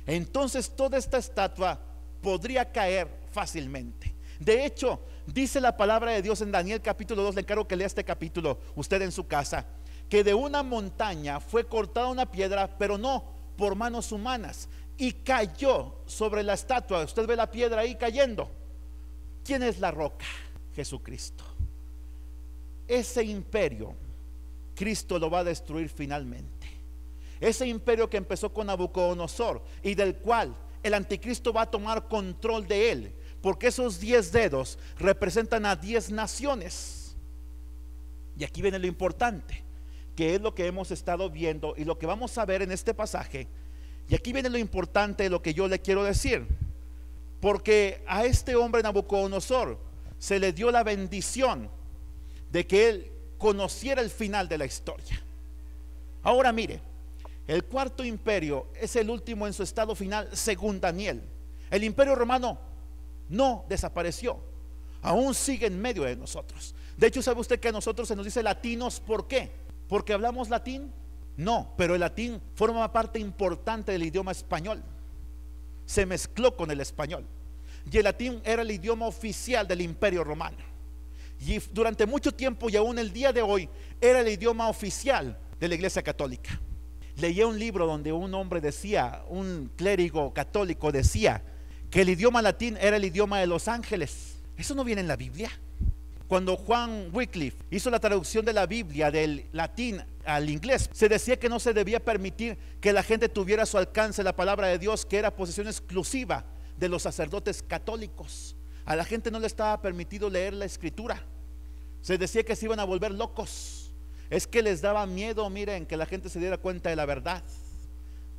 [SPEAKER 1] Entonces toda esta estatua podría caer fácilmente. De hecho, dice la palabra de Dios en Daniel capítulo 2, le encargo que lea este capítulo usted en su casa, que de una montaña fue cortada una piedra, pero no por manos humanas, y cayó sobre la estatua. Usted ve la piedra ahí cayendo. ¿Quién es la roca? Jesucristo. Ese imperio Cristo lo va a destruir finalmente. Ese imperio que empezó con Nabucodonosor y del cual el anticristo va a tomar control de él, porque esos 10 dedos representan a 10 naciones. Y aquí viene lo importante, que es lo que hemos estado viendo y lo que vamos a ver en este pasaje. Y aquí viene lo importante de lo que yo le quiero decir, porque a este hombre Nabucodonosor se le dio la bendición de que él conociera el final de la historia. Ahora mire, el cuarto imperio es el último en su estado final según Daniel. El imperio romano no desapareció, aún sigue en medio de nosotros. De hecho, ¿sabe usted que a nosotros se nos dice latinos? ¿Por qué? ¿Porque hablamos latín? No, pero el latín forma parte importante del idioma español. Se mezcló con el español. Y el latín era el idioma oficial del imperio romano. Y durante mucho tiempo y aún el día de hoy era el idioma oficial de la iglesia católica. Leía un libro donde un hombre decía, un clérigo católico decía que el idioma latín era el idioma de los ángeles. Eso no viene en la Biblia. Cuando Juan Wycliffe hizo la traducción de la Biblia del latín al inglés, se decía que no se debía permitir que la gente tuviera a su alcance la palabra de Dios, que era posesión exclusiva de los sacerdotes católicos. A la gente no le estaba permitido leer la escritura. Se decía que se iban a volver locos. Es que les daba miedo, miren, que la gente se diera cuenta de la verdad,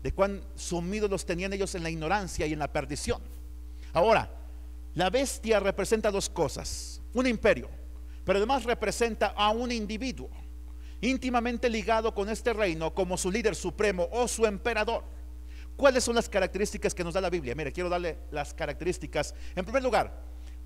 [SPEAKER 1] de cuán sumidos los tenían ellos en la ignorancia y en la perdición. Ahora, la bestia representa dos cosas: un imperio, pero además representa a un individuo íntimamente ligado con este reino como su líder supremo o su emperador. ¿Cuáles son las características que nos da la Biblia? Mire, quiero darle las características. En primer lugar,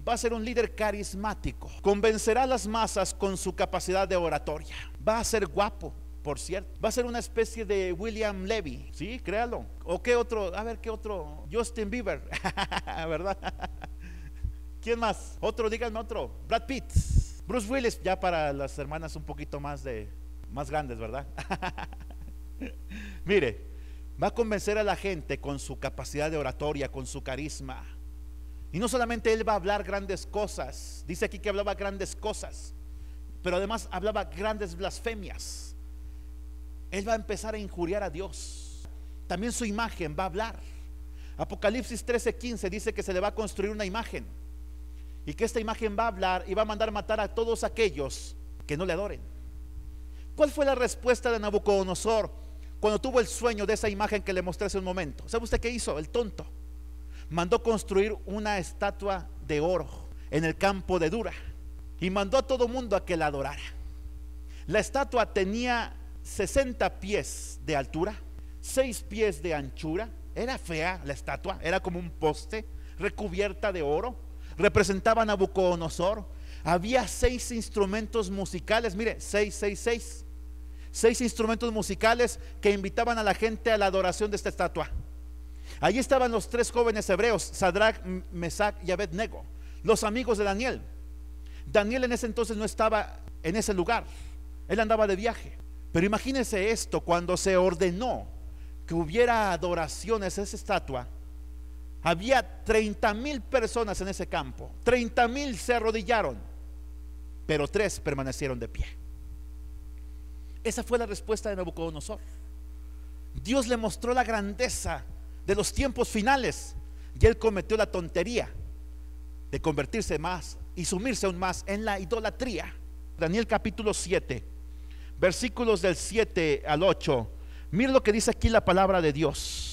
[SPEAKER 1] va a ser un líder carismático, convencerá a las masas con su capacidad de oratoria. Va a ser guapo, por cierto. Va a ser una especie de William Levy, ¿sí? Créalo. ¿O qué otro? A ver, ¿qué otro? Justin Bieber, ¿verdad? ¿Quién más? Otro, díganme otro. Brad Pitt. Bruce Willis, ya para las hermanas un poquito más grandes, ¿verdad? Mire, va a convencer a la gente con su capacidad de oratoria, con su carisma. Y no solamente él va a hablar grandes cosas, dice aquí que hablaba grandes cosas, pero además hablaba grandes blasfemias. Él va a empezar a injuriar a Dios. También su imagen va a hablar. Apocalipsis 13:15 dice que se le va a construir una imagen, y que esta imagen va a hablar y va a mandar matar a todos aquellos que no le adoren. ¿Cuál fue la respuesta de Nabucodonosor cuando tuvo el sueño de esa imagen que le mostré hace un momento? ¿Sabe usted qué hizo? El tonto mandó construir una estatua de oro en el campo de Dura y mandó a todo mundo a que la adorara. La estatua tenía 60 pies de altura, 6 pies de anchura. Era fea la estatua, era como un poste recubierta de oro. Representaba a Nabucodonosor. Había 6 instrumentos musicales, mire, 6 instrumentos musicales que invitaban a la gente a la adoración de esta estatua. Allí estaban los 3 jóvenes hebreos, Sadrach, Mesach y Abednego, los amigos de Daniel. Daniel en ese entonces no estaba en ese lugar, él andaba de viaje. Pero imagínense esto: cuando se ordenó que hubiera adoraciones a esa estatua, había 30,000 personas en ese campo. 30,000 se arrodillaron, pero 3 permanecieron de pie. Esa fue la respuesta de Nabucodonosor. Dios le mostró la grandeza de los tiempos finales, y él cometió la tontería de convertirse más y sumirse aún más en la idolatría. Daniel capítulo 7, versículos del 7 al 8. Mira lo que dice aquí la palabra de Dios.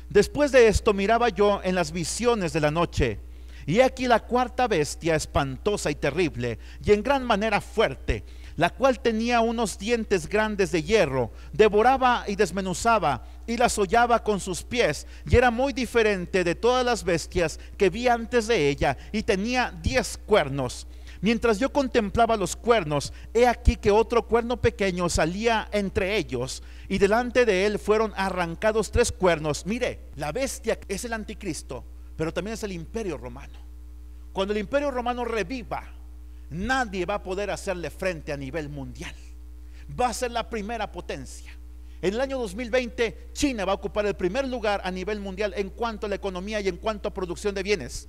[SPEAKER 1] Después de esto miraba yo en las visiones de la noche, y aquí la cuarta bestia, espantosa y terrible, y en gran manera fuerte, la cual tenía unos dientes grandes de hierro, devoraba y desmenuzaba y las hollaba con sus pies, y era muy diferente de todas las bestias que vi antes de ella, y tenía 10 cuernos. Mientras yo contemplaba los cuernos, he aquí que otro cuerno pequeño salía entre ellos, y delante de él fueron arrancados 3 cuernos. Mire, la bestia es el anticristo, pero también es el imperio romano. Cuando el imperio romano reviva, nadie va a poder hacerle frente a nivel mundial. Va a ser la primera potencia. En el año 2020, China va a ocupar el primer lugar a nivel mundial en cuanto a la economía y en cuanto a producción de bienes.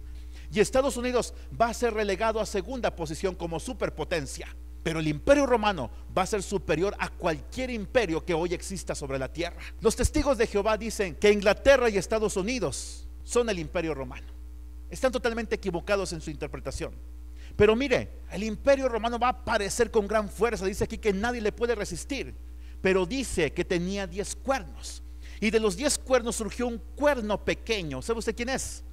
[SPEAKER 1] Y Estados Unidos va a ser relegado a segunda posición como superpotencia. Pero el imperio romano va a ser superior a cualquier imperio que hoy exista sobre la tierra. Los testigos de Jehová dicen que Inglaterra y Estados Unidos son el imperio romano. Están totalmente equivocados en su interpretación. Pero mire, el imperio romano va a aparecer con gran fuerza. Dice aquí que nadie le puede resistir, pero dice que tenía 10 cuernos. Y de los 10 cuernos surgió un cuerno pequeño. ¿Sabe usted quién es?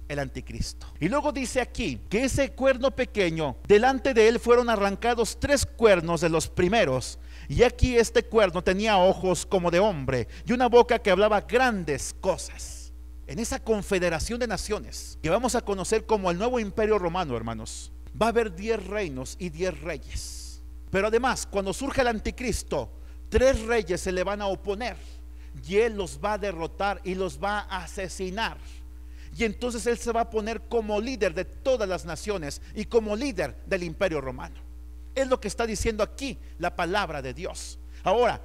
[SPEAKER 1] El anticristo. Y luego dice aquí que ese cuerno pequeño, delante de él fueron arrancados 3 cuernos de los primeros. Y aquí este cuerno tenía ojos como de hombre y una boca que hablaba grandes cosas. En esa confederación de naciones que vamos a conocer como el nuevo imperio romano, hermanos, va a haber 10 reinos y 10 reyes. Pero además, cuando surja el anticristo, 3 reyes se le van a oponer y él los va a derrotar y los va a asesinar. Y entonces él se va a poner como líder de todas las naciones y como líder del imperio romano. Es lo que está diciendo aquí la palabra de Dios. Ahora,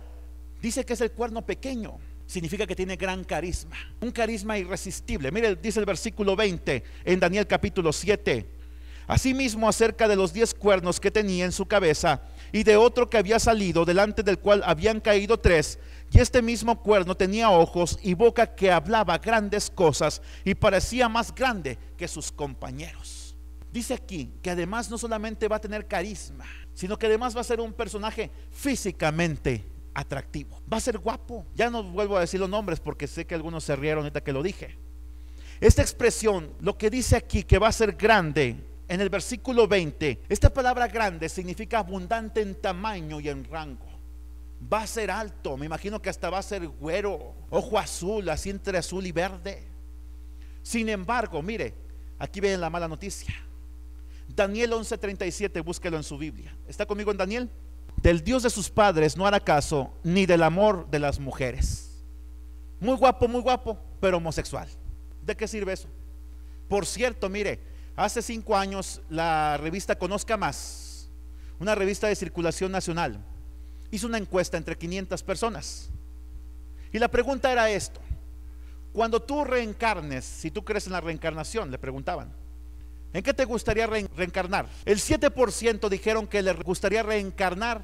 [SPEAKER 1] dice que es el cuerno pequeño. Significa que tiene gran carisma, un carisma irresistible. Mire, dice el versículo 20 en Daniel capítulo 7. Asimismo, acerca de los 10 cuernos que tenía en su cabeza y de otro que había salido, delante del cual habían caído 3, y este mismo cuerno tenía ojos y boca que hablaba grandes cosas y parecía más grande que sus compañeros. Dice aquí que además no solamente va a tener carisma, sino que además va a ser un personaje físicamente atractivo. Va a ser guapo. Ya no vuelvo a decir los nombres porque sé que algunos se rieron ahorita que lo dije. Esta expresión, lo que dice aquí que va a ser grande, en el versículo 20, esta palabra grande significa abundante en tamaño y en rango. Va a ser alto, me imagino que hasta va a ser güero, ojo azul, así entre azul y verde. Sin embargo, mire, aquí ven la mala noticia. Daniel 11:37, búsquelo en su Biblia. ¿Está conmigo en Daniel? Del Dios de sus padres no hará caso, ni del amor de las mujeres. Muy guapo, pero homosexual. ¿De qué sirve eso? Por cierto, mire, hace 5 años la revista Conozca Más, una revista de circulación nacional, hizo una encuesta entre 500 personas. Y la pregunta era esto: cuando tú reencarnes, si tú crees en la reencarnación, le preguntaban, ¿en qué te gustaría reencarnar? El 7% dijeron que les gustaría reencarnar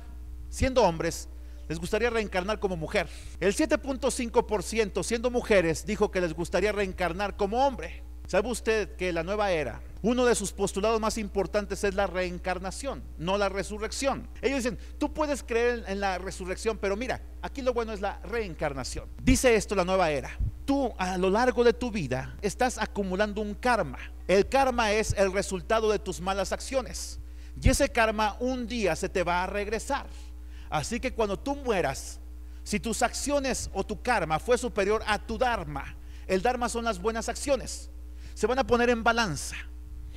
[SPEAKER 1] siendo hombres, les gustaría reencarnar como mujer. El 7.5% siendo mujeres dijo que les gustaría reencarnar como hombre. ¿Sabe usted que la nueva era, uno de sus postulados más importantes es la reencarnación, no la resurrección? Ellos dicen, tú puedes creer en la resurrección, pero mira, aquí lo bueno es la reencarnación. Dice esto la nueva era: tú a lo largo de tu vida estás acumulando un karma. El karma es el resultado de tus malas acciones, y ese karma un día se te va a regresar. Así que cuando tú mueras, si tus acciones o tu karma fue superior a tu dharma, el dharma son las buenas acciones, se van a poner en balanza.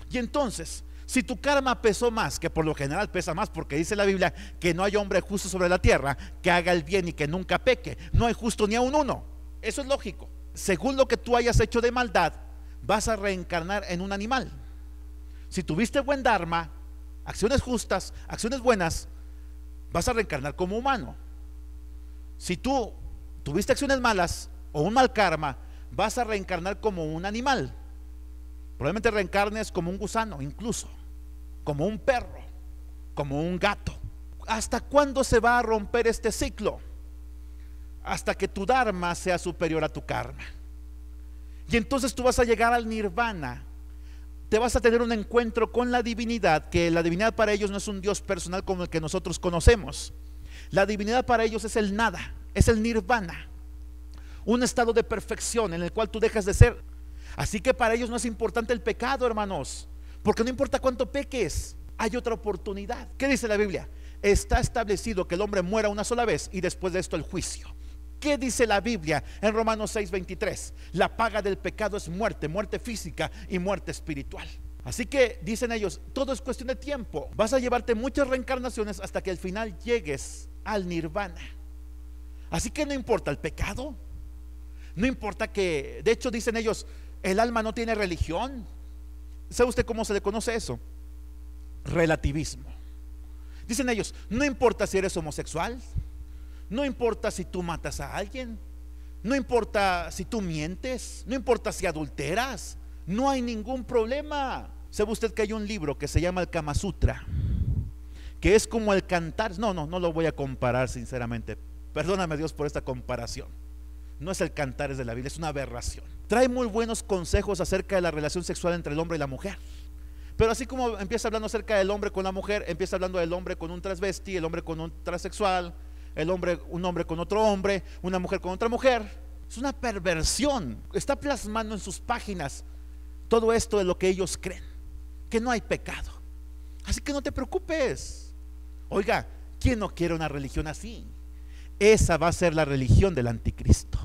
[SPEAKER 1] Y entonces, si tu karma pesó más, que por lo general pesa más, porque dice la Biblia que no hay hombre justo sobre la tierra que haga el bien y que nunca peque, no hay justo ni a un uno. Eso es lógico. Según lo que tú hayas hecho de maldad, vas a reencarnar en un animal. Si tuviste buen dharma, acciones justas, acciones buenas, vas a reencarnar como humano. Si tú tuviste acciones malas o un mal karma, vas a reencarnar como un animal. Probablemente reencarnes como un gusano, incluso como un perro, como un gato. ¿Hasta cuándo se va a romper este ciclo? Hasta que tu dharma sea superior a tu karma. Y entonces tú vas a llegar al nirvana. Te vas a tener un encuentro con la divinidad, que la divinidad para ellos no es un Dios personal como el que nosotros conocemos. La divinidad para ellos es el nada, es el nirvana, un estado de perfección en el cual tú dejas de ser. Así que para ellos no es importante el pecado, hermanos, porque no importa cuánto peques, hay otra oportunidad. ¿Qué dice la Biblia? Está establecido que el hombre muera una sola vez y después de esto el juicio. ¿Qué dice la Biblia en Romanos 6:23? La paga del pecado es muerte, muerte física y muerte espiritual. Así que dicen ellos, todo es cuestión de tiempo. Vas a llevarte muchas reencarnaciones hasta que al final llegues al nirvana. Así que no importa el pecado, no importa que, de hecho dicen ellos, el alma no tiene religión. ¿Sabe usted cómo se le conoce eso? Relativismo. Dicen ellos, no importa si eres homosexual, no importa si tú matas a alguien, no importa si tú mientes, no importa si adulteras, no hay ningún problema. ¿Sabe usted que hay un libro que se llama el Kama Sutra? Que es como el cantar. No lo voy a comparar sinceramente. Perdóname Dios por esta comparación. No es el cantar, es de la Biblia, es una aberración. Trae muy buenos consejos acerca de la relación sexual entre el hombre y la mujer. Pero así como empieza hablando acerca del hombre con la mujer, empieza hablando del hombre con un transvesti, el hombre con un transexual, un hombre con otro hombre, una mujer con otra mujer. Es una perversión. Está plasmando en sus páginas todo esto de lo que ellos creen, que no hay pecado. Así que no te preocupes. Oiga, ¿quién no quiere una religión así? Esa va a ser la religión del anticristo.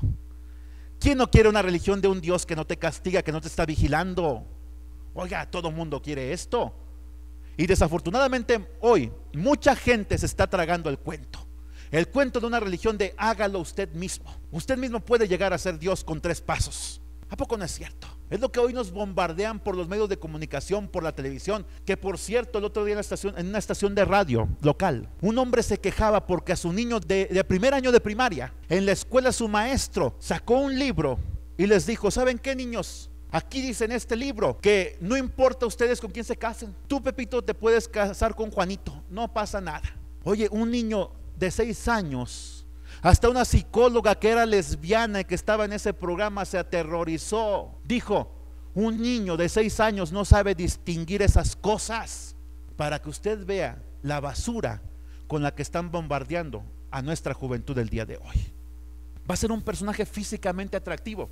[SPEAKER 1] ¿Quién no quiere una religión de un Dios que no te castiga, que no te está vigilando? Oiga, todo el mundo quiere esto. Y desafortunadamente hoy mucha gente se está tragando el cuento de una religión de hágalo usted mismo. Usted mismo puede llegar a ser Dios con 3 pasos. ¿A poco no es cierto? Es lo que hoy nos bombardean por los medios de comunicación, por la televisión. Que por cierto, el otro día en una estación de radio local, un hombre se quejaba porque a su niño de primer año de primaria, en la escuela su maestro sacó un libro y les dijo: ¿saben qué, niños? Aquí dice en este libro que no importa ustedes con quién se casen. Tú, Pepito, te puedes casar con Juanito, no pasa nada. Oye, un niño de 6 años, hasta una psicóloga que era lesbiana y que estaba en ese programa se aterrorizó. Dijo: un niño de 6 años no sabe distinguir esas cosas. Para que usted vea la basura con la que están bombardeando a nuestra juventud el día de hoy. Va a ser un personaje físicamente atractivo,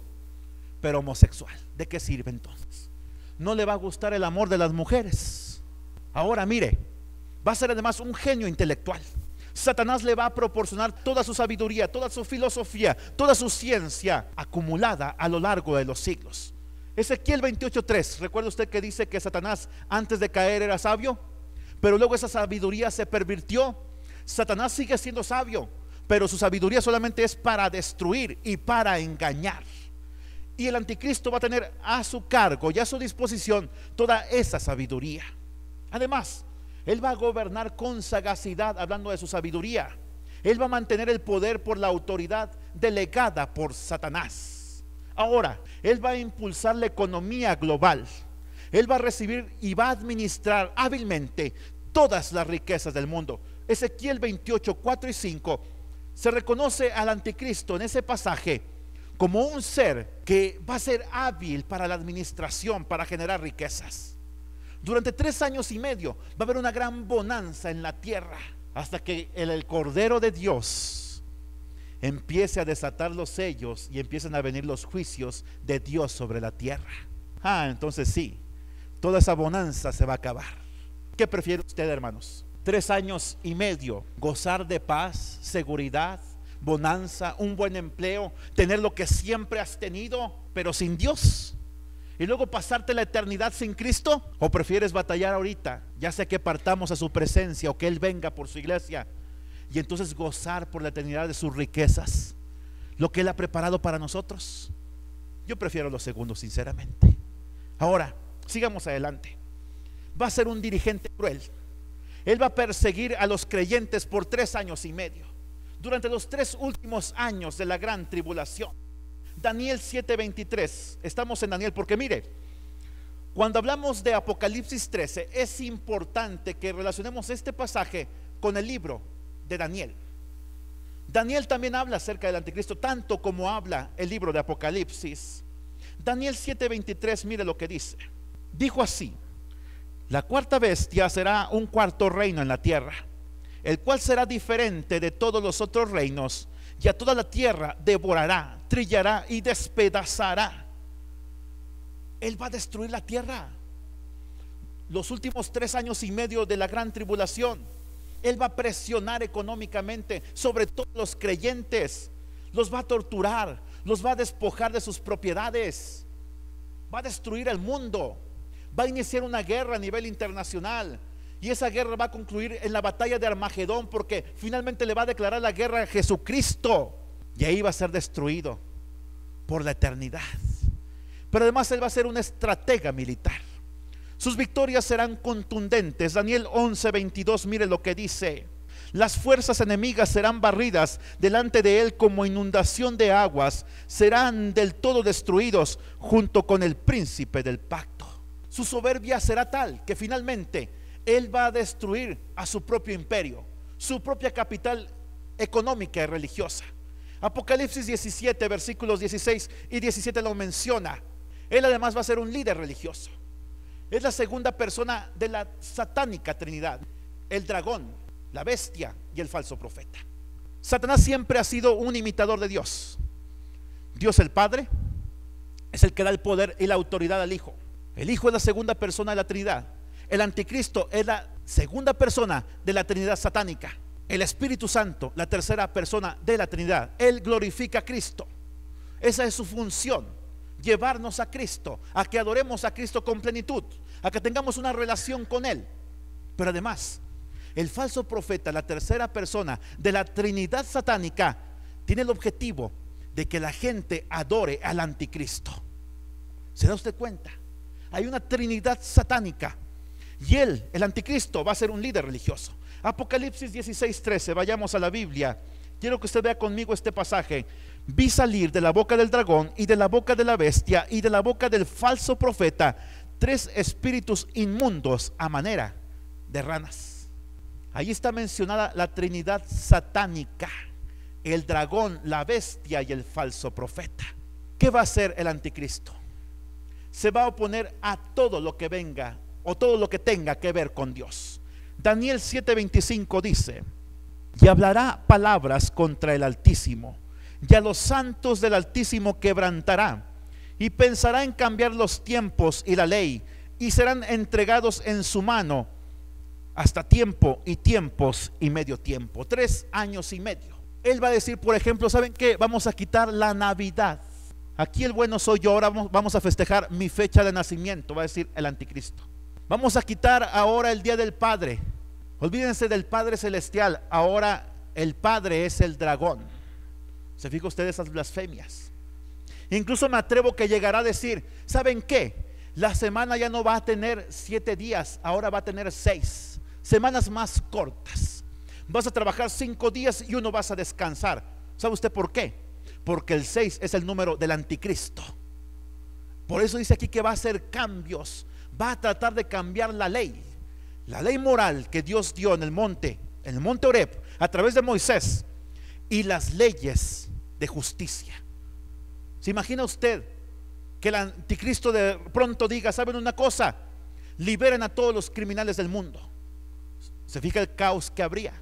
[SPEAKER 1] pero homosexual. ¿De qué sirve entonces? No le va a gustar el amor de las mujeres. Ahora mire, va a ser además un genio intelectual. Satanás le va a proporcionar toda su sabiduría, toda su filosofía, toda su ciencia acumulada a lo largo de los siglos. Ezequiel 28:3, ¿recuerda usted que dice que Satanás antes de caer era sabio? Pero luego esa sabiduría se pervirtió. Satanás sigue siendo sabio, pero su sabiduría solamente es para destruir y para engañar. Y el anticristo va a tener a su cargo y a su disposición toda esa sabiduría. Además, él va a gobernar con sagacidad, hablando de su sabiduría. Él va a mantener el poder por la autoridad delegada por Satanás. Ahora, él va a impulsar la economía global. Él va a recibir y va a administrar hábilmente todas las riquezas del mundo. Ezequiel 28, 4 y 5 se reconoce al anticristo en ese pasaje como un ser que va a ser hábil para la administración, para generar riquezas. Durante 3 años y medio va a haber una gran bonanza en la tierra, hasta que el Cordero de Dios empiece a desatar los sellos y empiecen a venir los juicios de Dios sobre la tierra. Entonces sí, toda esa bonanza se va a acabar. ¿Qué prefiere usted, hermanos? 3 años y medio, gozar de paz, seguridad, bonanza, un buen empleo, tener lo que siempre has tenido, pero sin Dios, y luego pasarte la eternidad sin Cristo? ¿O prefieres batallar ahorita, ya sea que partamos a su presencia o que Él venga por su iglesia, y entonces gozar por la eternidad de sus riquezas, lo que Él ha preparado para nosotros? Yo prefiero lo segundo, sinceramente. Ahora, sigamos adelante. Va a ser un dirigente cruel. Él va a perseguir a los creyentes por 3 años y medio, durante los 3 últimos años de la gran tribulación. Daniel 7:23, estamos en Daniel porque mire, cuando hablamos de Apocalipsis 13 es importante que relacionemos este pasaje con el libro de Daniel. Daniel también habla acerca del anticristo, tanto como habla el libro de Apocalipsis. Daniel 7:23, mire lo que dice. Dijo así: la cuarta bestia será un cuarto reino en la tierra, el cual será diferente de todos los otros reinos, y a toda la tierra devorará, trillará y despedazará. Él va a destruir la tierra. Los últimos 3 años y medio de la gran tribulación, Él va a presionar económicamente sobre todos los creyentes. Los va a torturar, los va a despojar de sus propiedades, va a destruir el mundo, va a iniciar una guerra a nivel internacional. Y esa guerra va a concluir en la batalla de Armagedón, porque finalmente le va a declarar la guerra a Jesucristo, y ahí va a ser destruido por la eternidad. Pero además Él va a ser un estratega militar. Sus victorias serán contundentes. Daniel 11:22, mire lo que dice: las fuerzas enemigas serán barridas delante de Él como inundación de aguas, serán del todo destruidos junto con el príncipe del pacto. Su soberbia será tal que finalmente Él va a destruir a su propio imperio, su propia capital económica y religiosa. Apocalipsis 17, versículos 16 y 17 lo menciona. Él además va a ser un líder religioso. Es la segunda persona de la satánica trinidad: el dragón, la bestia y el falso profeta. Satanás siempre ha sido un imitador de Dios. Dios el Padre es el que da el poder y la autoridad al Hijo. El Hijo es la segunda persona de la Trinidad. El anticristo es la segunda persona de la Trinidad satánica. El Espíritu Santo, la tercera persona de la Trinidad. Él glorifica a Cristo. Esa es su función, llevarnos a Cristo, a que adoremos a Cristo con plenitud, a que tengamos una relación con Él. Pero además, el falso profeta, la tercera persona de la Trinidad satánica, tiene el objetivo de que la gente adore al anticristo. ¿Se da usted cuenta? Hay una Trinidad satánica y él, el anticristo, va a ser un líder religioso. Apocalipsis 16:13, vayamos a la Biblia. Quiero que usted vea conmigo este pasaje. Vi salir de la boca del dragón y de la boca de la bestia y de la boca del falso profeta 3 espíritus inmundos a manera de ranas. Ahí está mencionada la Trinidad satánica: el dragón, la bestia y el falso profeta. ¿Qué va a hacer el anticristo? Se va a oponer a todo lo que venga o todo lo que tenga que ver con Dios. Daniel 7:25 dice: y hablará palabras contra el Altísimo, y a los santos del Altísimo quebrantará, y pensará en cambiar los tiempos y la ley, y serán entregados en su mano hasta tiempo y tiempos y medio tiempo, 3 años y medio. Él va a decir, por ejemplo, ¿saben qué? Vamos a quitar la Navidad. Aquí el bueno soy yo, ahora vamos a festejar mi fecha de nacimiento, va a decir el anticristo. Vamos a quitar ahora el Día del Padre. Olvídense del Padre Celestial, ahora el Padre es el dragón. ¿Se fija usted esas blasfemias? Incluso me atrevo que llegará a decir, ¿saben qué? La semana ya no va a tener 7 días, ahora va a tener 6 semanas más cortas. Vas a trabajar 5 días y 1 vas a descansar. ¿Sabe usted por qué? Porque el 6 es el número del anticristo. Por eso dice aquí que va a hacer cambios, va a tratar de cambiar la ley moral que Dios dio en el monte Oreb a través de Moisés, y las leyes de justicia. ¿Se imagina usted que el anticristo de pronto diga, ¿saben una cosa? Liberen a todos los criminales del mundo. ¿Se fija el caos que habría?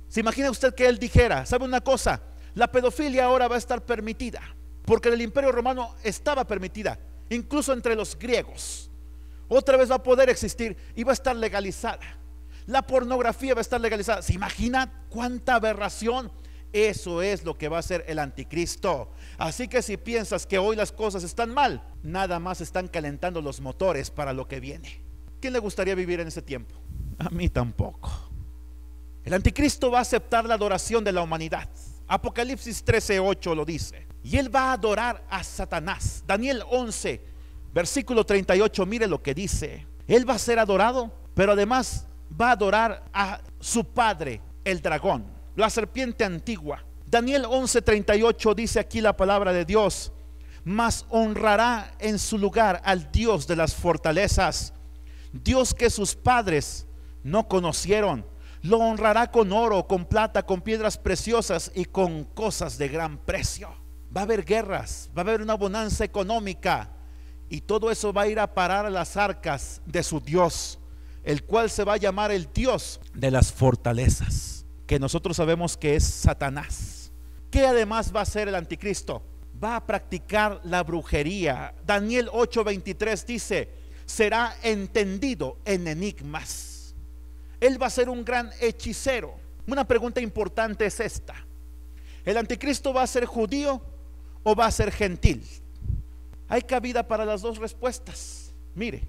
[SPEAKER 1] ¿Se imagina usted que él dijera, ¿saben una cosa? La pedofilia ahora va a estar permitida, porque en el Imperio Romano estaba permitida, incluso entre los griegos. Otra vez va a poder existir y va a estar legalizada. La pornografía va a estar legalizada. ¿Se imagina cuánta aberración? Eso es lo que va a hacer el anticristo. Así que si piensas que hoy las cosas están mal, nada más están calentando los motores para lo que viene. ¿Quién le gustaría vivir en ese tiempo? A mí tampoco. El anticristo va a aceptar la adoración de la humanidad. Apocalipsis 13:8 lo dice. Y él va a adorar a Satanás. Daniel 11 versículo 38, mire lo que dice. Él va a ser adorado, pero además va a adorar a su padre, el dragón, la serpiente antigua. Daniel 11:38 dice aquí la palabra de Dios: mas honrará en su lugar al Dios de las fortalezas, Dios que sus padres no conocieron. Lo honrará con oro, con plata, con piedras preciosas y con cosas de gran precio. Va a haber guerras, va a haber una bonanza económica, y todo eso va a ir a parar a las arcas de su Dios, el cual se va a llamar el Dios de las fortalezas, que nosotros sabemos que es Satanás. ¿Qué además va a hacer el anticristo? Va a practicar la brujería. Daniel 8:23 dice: será entendido en enigmas. Él va a ser un gran hechicero. Una pregunta importante es esta: ¿el anticristo va a ser judío o va a ser gentil? Hay cabida para las dos respuestas. Mire,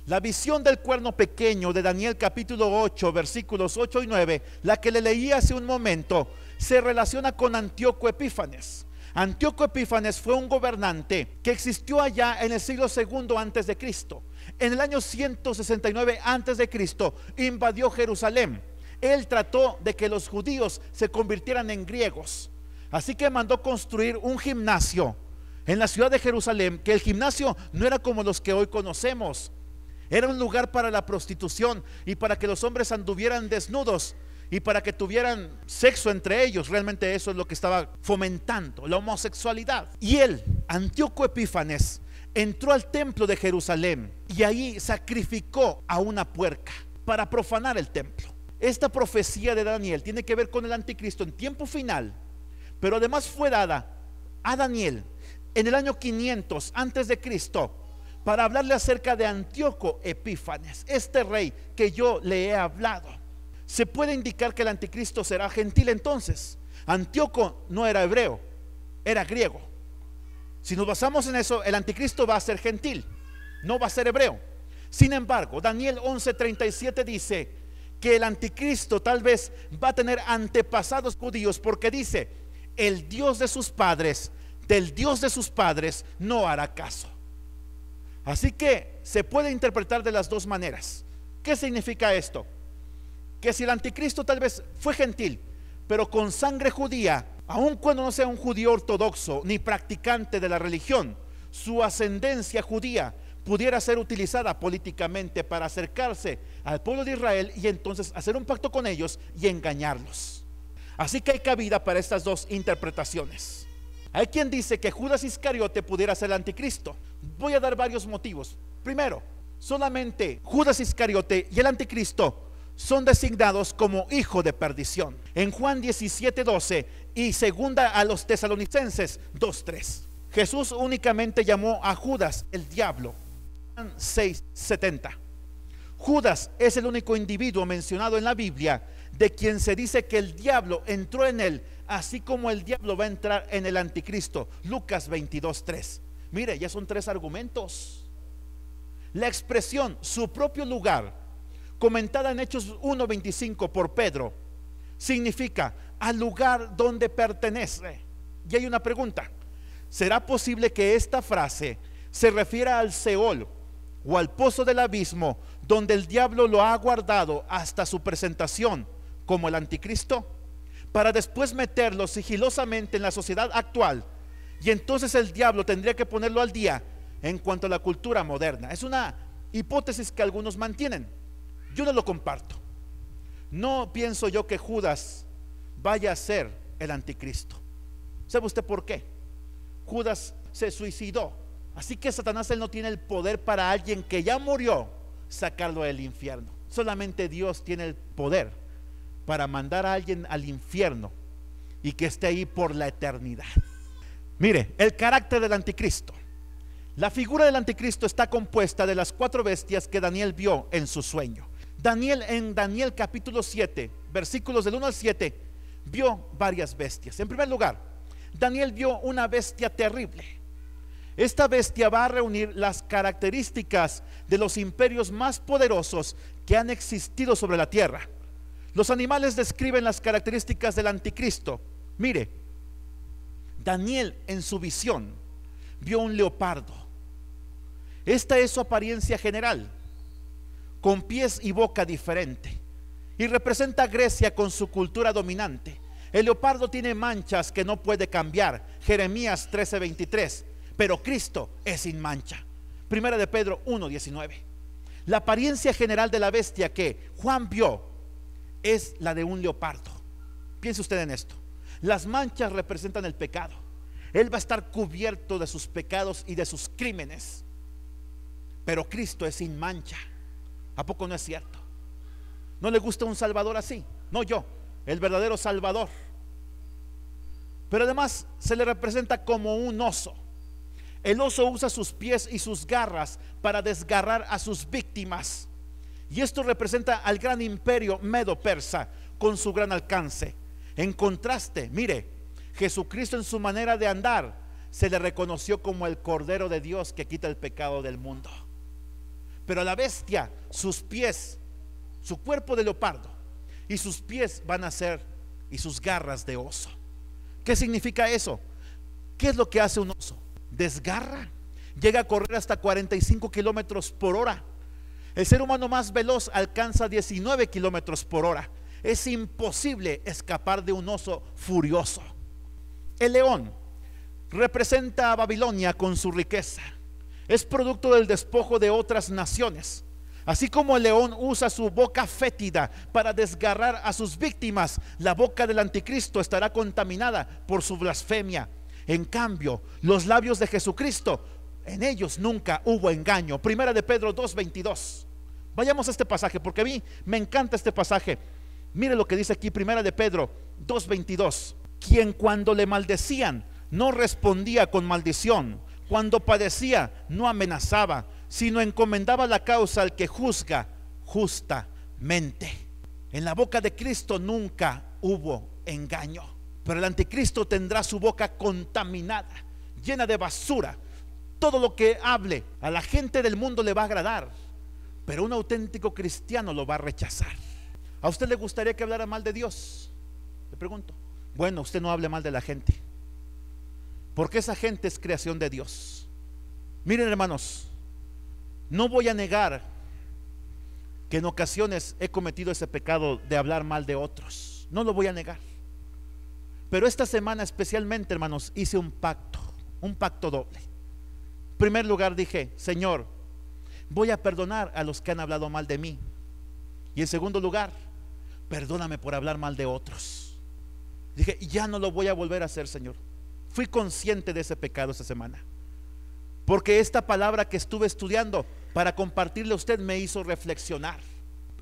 [SPEAKER 1] la visión del cuerno pequeño de Daniel capítulo 8 versículos 8 y 9, la que le leí hace un momento, se relaciona con Antíoco Epífanes. Antíoco Epífanes fue un gobernante que existió allá en el siglo II antes de Cristo. En el año 169 antes de Cristo invadió Jerusalén. Él trató de que los judíos se convirtieran en griegos, así que mandó construir un gimnasio en la ciudad de Jerusalén, que el gimnasio no era como los que hoy conocemos. Era un lugar para la prostitución y para que los hombres anduvieran desnudos y para que tuvieran sexo entre ellos. Realmente eso es lo que estaba fomentando, la homosexualidad. Y él, Antíoco Epífanes, entró al templo de Jerusalén y ahí sacrificó a una puerca para profanar el templo. esta profecía de Daniel tiene que ver con el anticristo en tiempo final, pero además fue dada a Daniel en el año 500 antes de Cristo, para hablarle acerca de Antíoco Epífanes, este rey que yo le he hablado. Se puede indicar que el anticristo será gentil entonces. Antíoco no era hebreo, era griego. Si nos basamos en eso, el anticristo va a ser gentil, no va a ser hebreo. Sin embargo, Daniel 11:37 dice que el anticristo tal vez va a tener antepasados judíos, porque dice: el Dios de sus padres, del Dios de sus padres no hará caso. Así que se puede interpretar de las dos maneras. ¿Qué significa esto? Que si el anticristo tal vez fue gentil, pero con sangre judía, aun cuando no sea un judío ortodoxo ni practicante de la religión, su ascendencia judía pudiera ser utilizada políticamente para acercarse al pueblo de Israel y entonces hacer un pacto con ellos y engañarlos. Así que hay cabida para estas dos interpretaciones. Hay quien dice que Judas Iscariote pudiera ser el anticristo. Voy a dar varios motivos. Primero, solamente Judas Iscariote y el anticristo son designados como hijo de perdición en Juan 17:12 y segunda a los Tesalonicenses 2:3. Jesús únicamente llamó a Judas el diablo. Juan 6:70. Judas es el único individuo mencionado en la Biblia de quien se dice que el diablo entró en él, así como el diablo va a entrar en el anticristo. Lucas 22:3. Mire, ya son 3 argumentos. La expresión su propio lugar, comentada en Hechos 1:25 por Pedro, significa al lugar donde pertenece. Y hay una pregunta: ¿será posible que esta frase se refiera al Seol o al pozo del abismo, donde el diablo lo ha guardado hasta su presentación como el anticristo, para después meterlo sigilosamente en la sociedad actual? Y entonces el diablo tendría que ponerlo al día en cuanto a la cultura moderna. Es una hipótesis que algunos mantienen. Yo no lo comparto. No pienso yo que Judas vaya a ser el anticristo. ¿Sabe usted por qué? Judas se suicidó. Así que Satanás, él no tiene el poder para alguien que ya murió sacarlo del infierno. Solamente Dios tiene el poder para mandar a alguien al infierno y que esté ahí por la eternidad. Mire, el carácter del anticristo. La figura del anticristo está compuesta de las 4 bestias que Daniel vio en su sueño. En Daniel capítulo 7, versículos del 1 al 7, vio varias bestias. En primer lugar, Daniel vio una bestia terrible. Esta bestia va a reunir las características de los imperios más poderosos que han existido sobre la tierra. Los animales describen las características del anticristo. Mire, Daniel en su visión vio un leopardo. Esta es su apariencia general, con pies y boca diferente, y representa a Grecia con su cultura dominante. El leopardo tiene manchas que no puede cambiar, Jeremías 13:23, pero Cristo es sin mancha. Primera de Pedro 1:19. La apariencia general de la bestia que Juan vio es la de un leopardo. Piense usted en esto. Las manchas representan el pecado. Él va a estar cubierto de sus pecados y de sus crímenes, pero Cristo es sin mancha. ¿A poco no es cierto? ¿No le gusta un salvador así? No yo, el verdadero salvador. Pero además se le representa como un oso. El oso usa sus pies y sus garras para desgarrar a sus víctimas. Y esto representa al gran imperio medo-persa con su gran alcance. En contraste, mire, Jesucristo en su manera de andar se le reconoció como el Cordero de Dios que quita el pecado del mundo. Pero a la bestia, sus pies, su cuerpo de leopardo y sus pies van a ser, y sus garras de oso. ¿Qué significa eso? ¿Qué es lo que hace un oso? Desgarra. Llega a correr hasta 45 kilómetros por hora. El ser humano más veloz alcanza 19 kilómetros por hora. Es imposible escapar de un oso furioso. El león representa a Babilonia con su riqueza. Es producto del despojo de otras naciones. Así como el león usa su boca fétida para desgarrar a sus víctimas, la boca del anticristo estará contaminada por su blasfemia. En cambio, los labios de Jesucristo, en ellos nunca hubo engaño. Primera de Pedro 2:22. Vayamos a este pasaje porque a mí me encanta este pasaje. Mire lo que dice aquí, primera de Pedro 2:22. Quien cuando le maldecían no respondía con maldición, cuando padecía no amenazaba, sino encomendaba la causa al que juzga justamente. En la boca de Cristo nunca hubo engaño, pero el anticristo tendrá su boca contaminada, llena de basura. Todo lo que hable a la gente del mundo le va a agradar, pero un auténtico cristiano lo va a rechazar. ¿A usted le gustaría que hablara mal de Dios? Le pregunto. Bueno, usted no hable mal de la gente, porque esa gente es creación de Dios. Miren, hermanos, no voy a negar que en ocasiones he cometido ese pecado de hablar mal de otros, no lo voy a negar. Pero esta semana especialmente, hermanos, hice un pacto doble. En primer lugar dije: Señor, voy a perdonar a los que han hablado mal de mí. Y en segundo lugar, perdóname por hablar mal de otros. Dije, ya no lo voy a volver a hacer, Señor. Fui consciente de ese pecado esta semana, porque esta palabra que estuve estudiando para compartirle a usted me hizo reflexionar.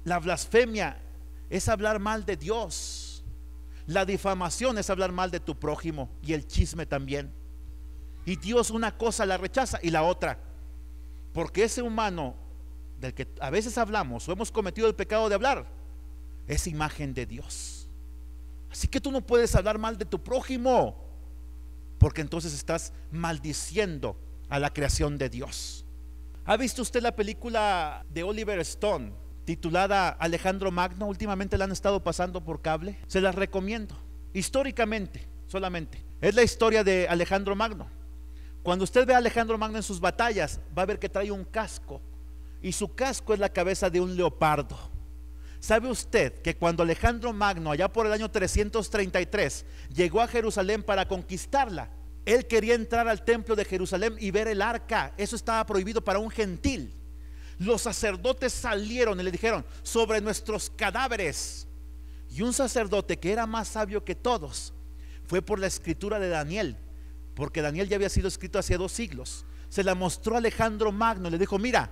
[SPEAKER 1] La blasfemia es hablar mal de Dios. La difamación es hablar mal de tu prójimo, y el chisme también. Y Dios una cosa la rechaza y la otra, porque ese humano del que a veces hablamos o hemos cometido el pecado de hablar es imagen de Dios. Así que tú no puedes hablar mal de tu prójimo, porque entonces estás maldiciendo a la creación de Dios. ¿Ha visto usted la película de Oliver Stone titulada Alejandro Magno? Últimamente la han estado pasando por cable. Se las recomiendo. Históricamente solamente es la historia de Alejandro Magno. Cuando usted ve a Alejandro Magno en sus batallas, va a ver que trae un casco, y su casco es la cabeza de un leopardo. ¿Sabe usted que cuando Alejandro Magno, allá por el año 333, llegó a Jerusalén para conquistarla, él quería entrar al templo de Jerusalén y ver el arca? Eso estaba prohibido para un gentil. Los sacerdotes salieron y le dijeron: sobre nuestros cadáveres. Y un sacerdote que era más sabio que todos fue por la escritura de Daniel, porque Daniel ya había sido escrito hace 2 siglos. Se la mostró a Alejandro Magno y le dijo: mira,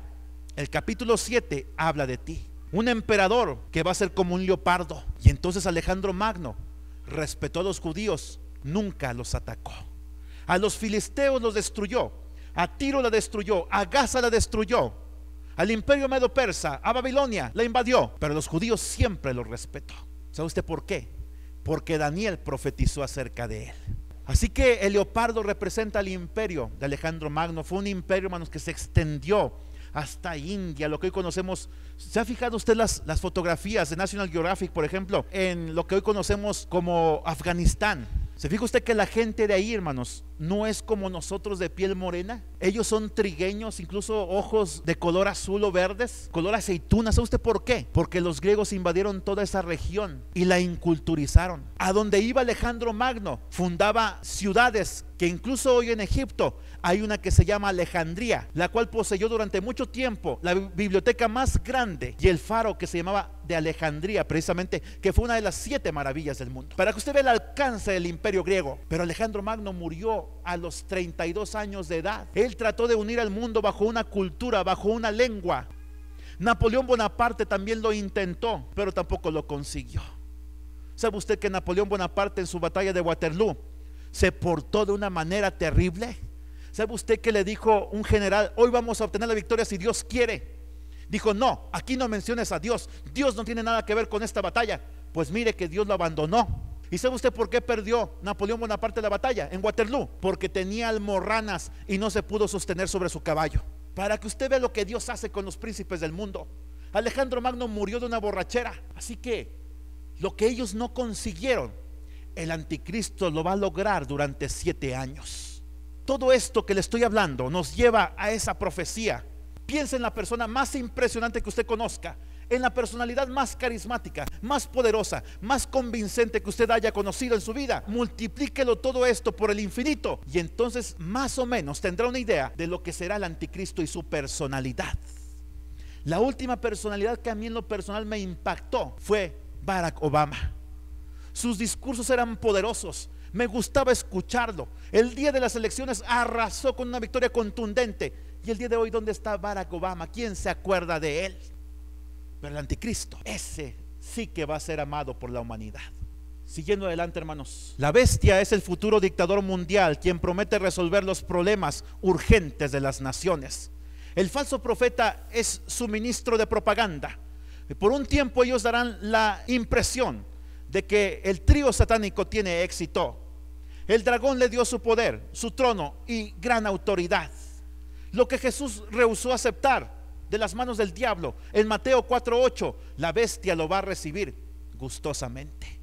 [SPEAKER 1] el capítulo 7 habla de ti, un emperador que va a ser como un leopardo. Y entonces Alejandro Magno respetó a los judíos, nunca los atacó. A los filisteos los destruyó, a Tiro la destruyó, a Gaza la destruyó, al imperio medo persa, a Babilonia la invadió, pero a los judíos siempre los respetó. ¿Sabe usted por qué? Porque Daniel profetizó acerca de él. Así que el leopardo representa al imperio de Alejandro Magno. Fue un imperio, hermanos, que se extendió hasta India, lo que hoy conocemos. ¿Se ha fijado usted las fotografías de National Geographic, por ejemplo, en lo que hoy conocemos como Afganistán? ¿Se fija usted que la gente de ahí, hermanos, no es como nosotros de piel morena? Ellos son trigueños, incluso ojos de color azul o verdes, color aceituna. ¿Sabe usted por qué? Porque los griegos invadieron toda esa región y la inculturizaron. A donde iba Alejandro Magno, fundaba ciudades que incluso hoy en Egipto hay una que se llama Alejandría, la cual poseyó durante mucho tiempo la biblioteca más grande y el faro que se llamaba de Alejandría, precisamente, que fue una de las 7 maravillas del mundo. Para que usted vea el alcance del imperio griego. Pero Alejandro Magno murió a los 32 años de edad. Él trató de unir al mundo bajo una cultura, bajo una lengua. Napoleón Bonaparte también lo intentó, pero tampoco lo consiguió. ¿Sabe usted que Napoleón Bonaparte en su batalla de Waterloo se portó de una manera terrible? ¿Sabe usted que le dijo un general: hoy vamos a obtener la victoria si Dios quiere? Dijo: no, aquí no menciones a Dios, Dios no tiene nada que ver con esta batalla. Pues mire que Dios lo abandonó. ¿Y sabe usted por qué perdió Napoleón Bonaparte la batalla en Waterloo? Porque tenía almorranas y no se pudo sostener sobre su caballo. Para que usted vea lo que Dios hace con los príncipes del mundo. Alejandro Magno murió de una borrachera. Así que lo que ellos no consiguieron, el anticristo lo va a lograr durante 7 años. Todo esto que le estoy hablando nos lleva a esa profecía. Piensa en la persona más impresionante que usted conozca, en la personalidad más carismática, más poderosa, más convincente que usted haya conocido en su vida. Multiplíquelo todo esto por el infinito y entonces más o menos tendrá una idea de lo que será el anticristo y su personalidad. La última personalidad que a mí en lo personal me impactó fue Barack Obama. Sus discursos eran poderosos, me gustaba escucharlo. El día de las elecciones arrasó con una victoria contundente. Y el día de hoy, ¿dónde está Barack Obama? ¿Quién se acuerda de él? Pero el anticristo, ese sí que va a ser amado por la humanidad. Siguiendo adelante, hermanos, la bestia es el futuro dictador mundial, quien promete resolver los problemas urgentes de las naciones. El falso profeta es su ministro de propaganda. Por un tiempo ellos darán la impresión de que el trío satánico tiene éxito. El dragón le dio su poder, su trono y gran autoridad. Lo que Jesús rehusó aceptar de las manos del diablo, en Mateo 4:8, la bestia lo va a recibir gustosamente.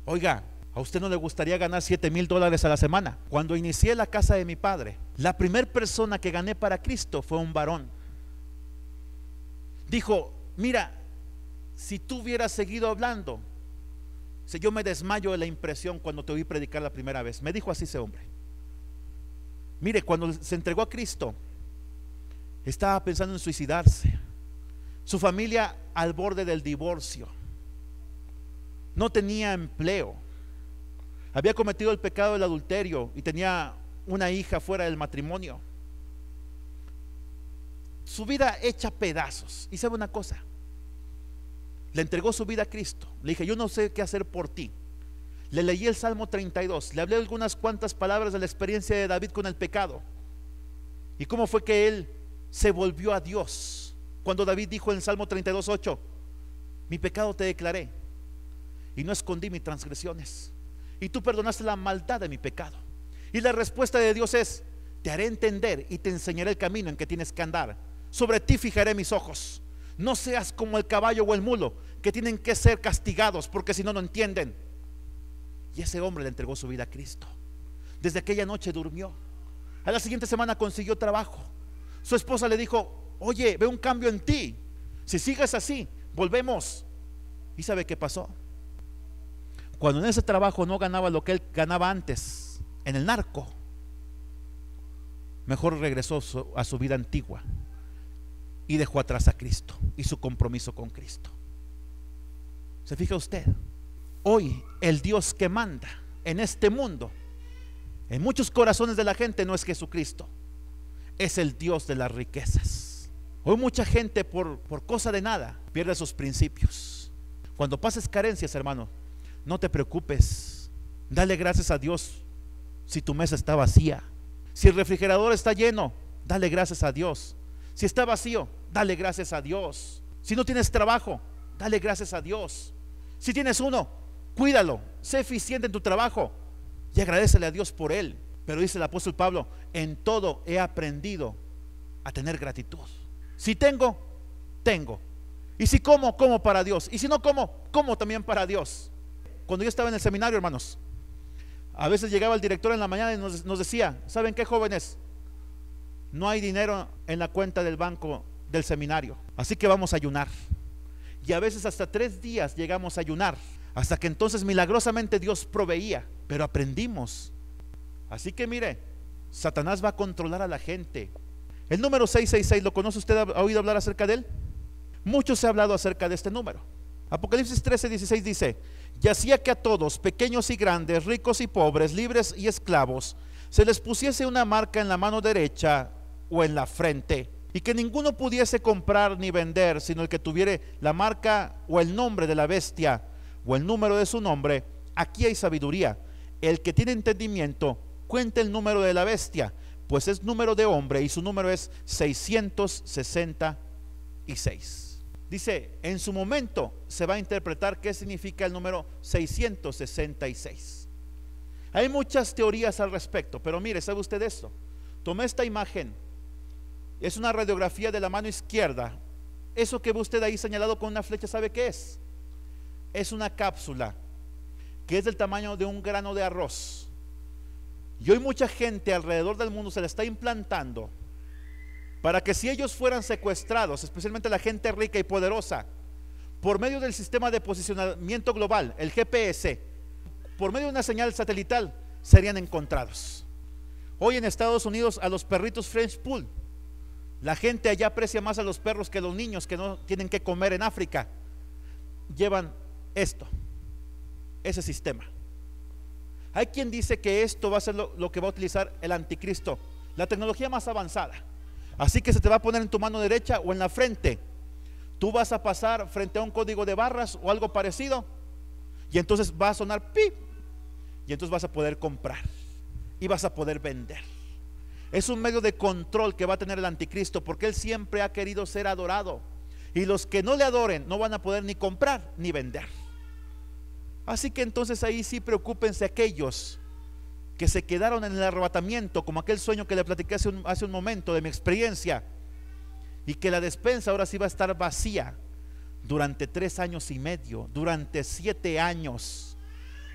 [SPEAKER 1] Oiga, ¿a usted no le gustaría ganar $7,000 a la semana? Cuando inicié la casa de mi padre, la primera persona que gané para Cristo fue un varón. Dijo: mira, si tú hubieras seguido hablando, si yo me desmayo de la impresión cuando te oí predicar la primera vez. Me dijo así ese hombre. Mire, cuando se entregó a Cristo, estaba pensando en suicidarse. Su familia al borde del divorcio. No tenía empleo. Había cometido el pecado del adulterio y tenía una hija fuera del matrimonio. Su vida hecha pedazos. Y sabe una cosa, le entregó su vida a Cristo. Le dije: yo no sé qué hacer por ti. Le leí el Salmo 32. Le hablé algunas cuantas palabras de la experiencia de David con el pecado y cómo fue que él se volvió a Dios. Cuando David dijo en el Salmo 32:8: mi pecado te declaré y no escondí mis transgresiones, y tú perdonaste la maldad de mi pecado. Y la respuesta de Dios es: te haré entender y te enseñaré el camino en que tienes que andar. Sobre ti fijaré mis ojos. No seas como el caballo o el mulo, que tienen que ser castigados, porque si no, no entienden. Y ese hombre le entregó su vida a Cristo. Desde aquella noche durmió. A la siguiente semana consiguió trabajo. Su esposa le dijo: oye, veo un cambio en ti. Si sigues así, volvemos. ¿Y sabe qué pasó? Cuando en ese trabajo no ganaba lo que él ganaba antes, en el narco, mejor regresó a su vida antigua y dejó atrás a Cristo y su compromiso con Cristo. ¿Se fija usted? Hoy el Dios que manda en este mundo, en muchos corazones de la gente, no es Jesucristo, es el Dios de las riquezas. Hoy mucha gente por cosa de nada pierde sus principios. Cuando pases carencias, hermano, no te preocupes. Dale gracias a Dios si tu mesa está vacía. Si el refrigerador está lleno, dale gracias a Dios. Si está vacío, dale gracias a Dios. Si no tienes trabajo, dale gracias a Dios. Si tienes uno, cuídalo, sé eficiente en tu trabajo y agradécele a Dios por él. Pero dice el apóstol Pablo: en todo he aprendido a tener gratitud. Si tengo, tengo. Y si como, como para Dios. Y si no como, como también para Dios. Cuando yo estaba en el seminario, hermanos, a veces llegaba el director en la mañana y nos decía: ¿saben qué, jóvenes? No hay dinero en la cuenta del banco del seminario, así que vamos a ayunar. Y a veces hasta 3 días llegamos a ayunar, hasta que entonces milagrosamente Dios proveía. Pero aprendimos. Así que mire, Satanás va a controlar a la gente. El número 666, ¿lo conoce usted? ¿Ha oído hablar acerca de él? Mucho se ha hablado acerca de este número. Apocalipsis 13:16 dice: y hacía que a todos, pequeños y grandes, ricos y pobres, libres y esclavos, se les pusiese una marca en la mano derecha o en la frente, y que ninguno pudiese comprar ni vender, sino el que tuviere la marca o el nombre de la bestia o el número de su nombre. Aquí hay sabiduría. El que tiene entendimiento, cuente el número de la bestia, pues es número de hombre y su número es 666. Dice: en su momento se va a interpretar qué significa el número 666. Hay muchas teorías al respecto, pero mire, ¿sabe usted esto? Tomé esta imagen, es una radiografía de la mano izquierda. Eso que ve usted ahí señalado con una flecha, ¿sabe qué es? Es una cápsula que es del tamaño de un grano de arroz. Y hoy mucha gente alrededor del mundo se la está implantando para que si ellos fueran secuestrados, especialmente la gente rica y poderosa, por medio del sistema de posicionamiento global, el GPS, por medio de una señal satelital, serían encontrados. Hoy en Estados Unidos, a los perritos French Poodle, la gente allá aprecia más a los perros que a los niños que no tienen que comer en África. Llevan esto, ese sistema. Hay quien dice que esto va a ser lo que va a utilizar el anticristo, la tecnología más avanzada. Así que se te va a poner en tu mano derecha o en la frente tú vas a pasar frente a un código de barras o algo parecido, y entonces va a sonar pip, y entonces vas a poder comprar y vas a poder vender. Es un medio de control que va a tener el anticristo, porque él siempre ha querido ser adorado, y los que no le adoren no van a poder ni comprar ni vender. Así que entonces ahí sí preocúpense aquellos que se quedaron en el arrebatamiento, como aquel sueño que le platiqué hace un momento de mi experiencia, y que la despensa ahora sí va a estar vacía durante 3 años y medio, durante 7 años.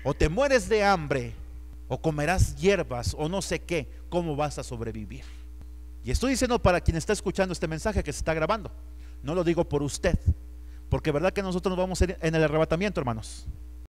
[SPEAKER 1] O te mueres de hambre, o comerás hierbas, o no sé qué. ¿Cómo vas a sobrevivir? Y estoy diciendo para quien está escuchando este mensaje que se está grabando, no lo digo por usted, porque verdad que nosotros nos vamos a ir en el arrebatamiento, hermanos.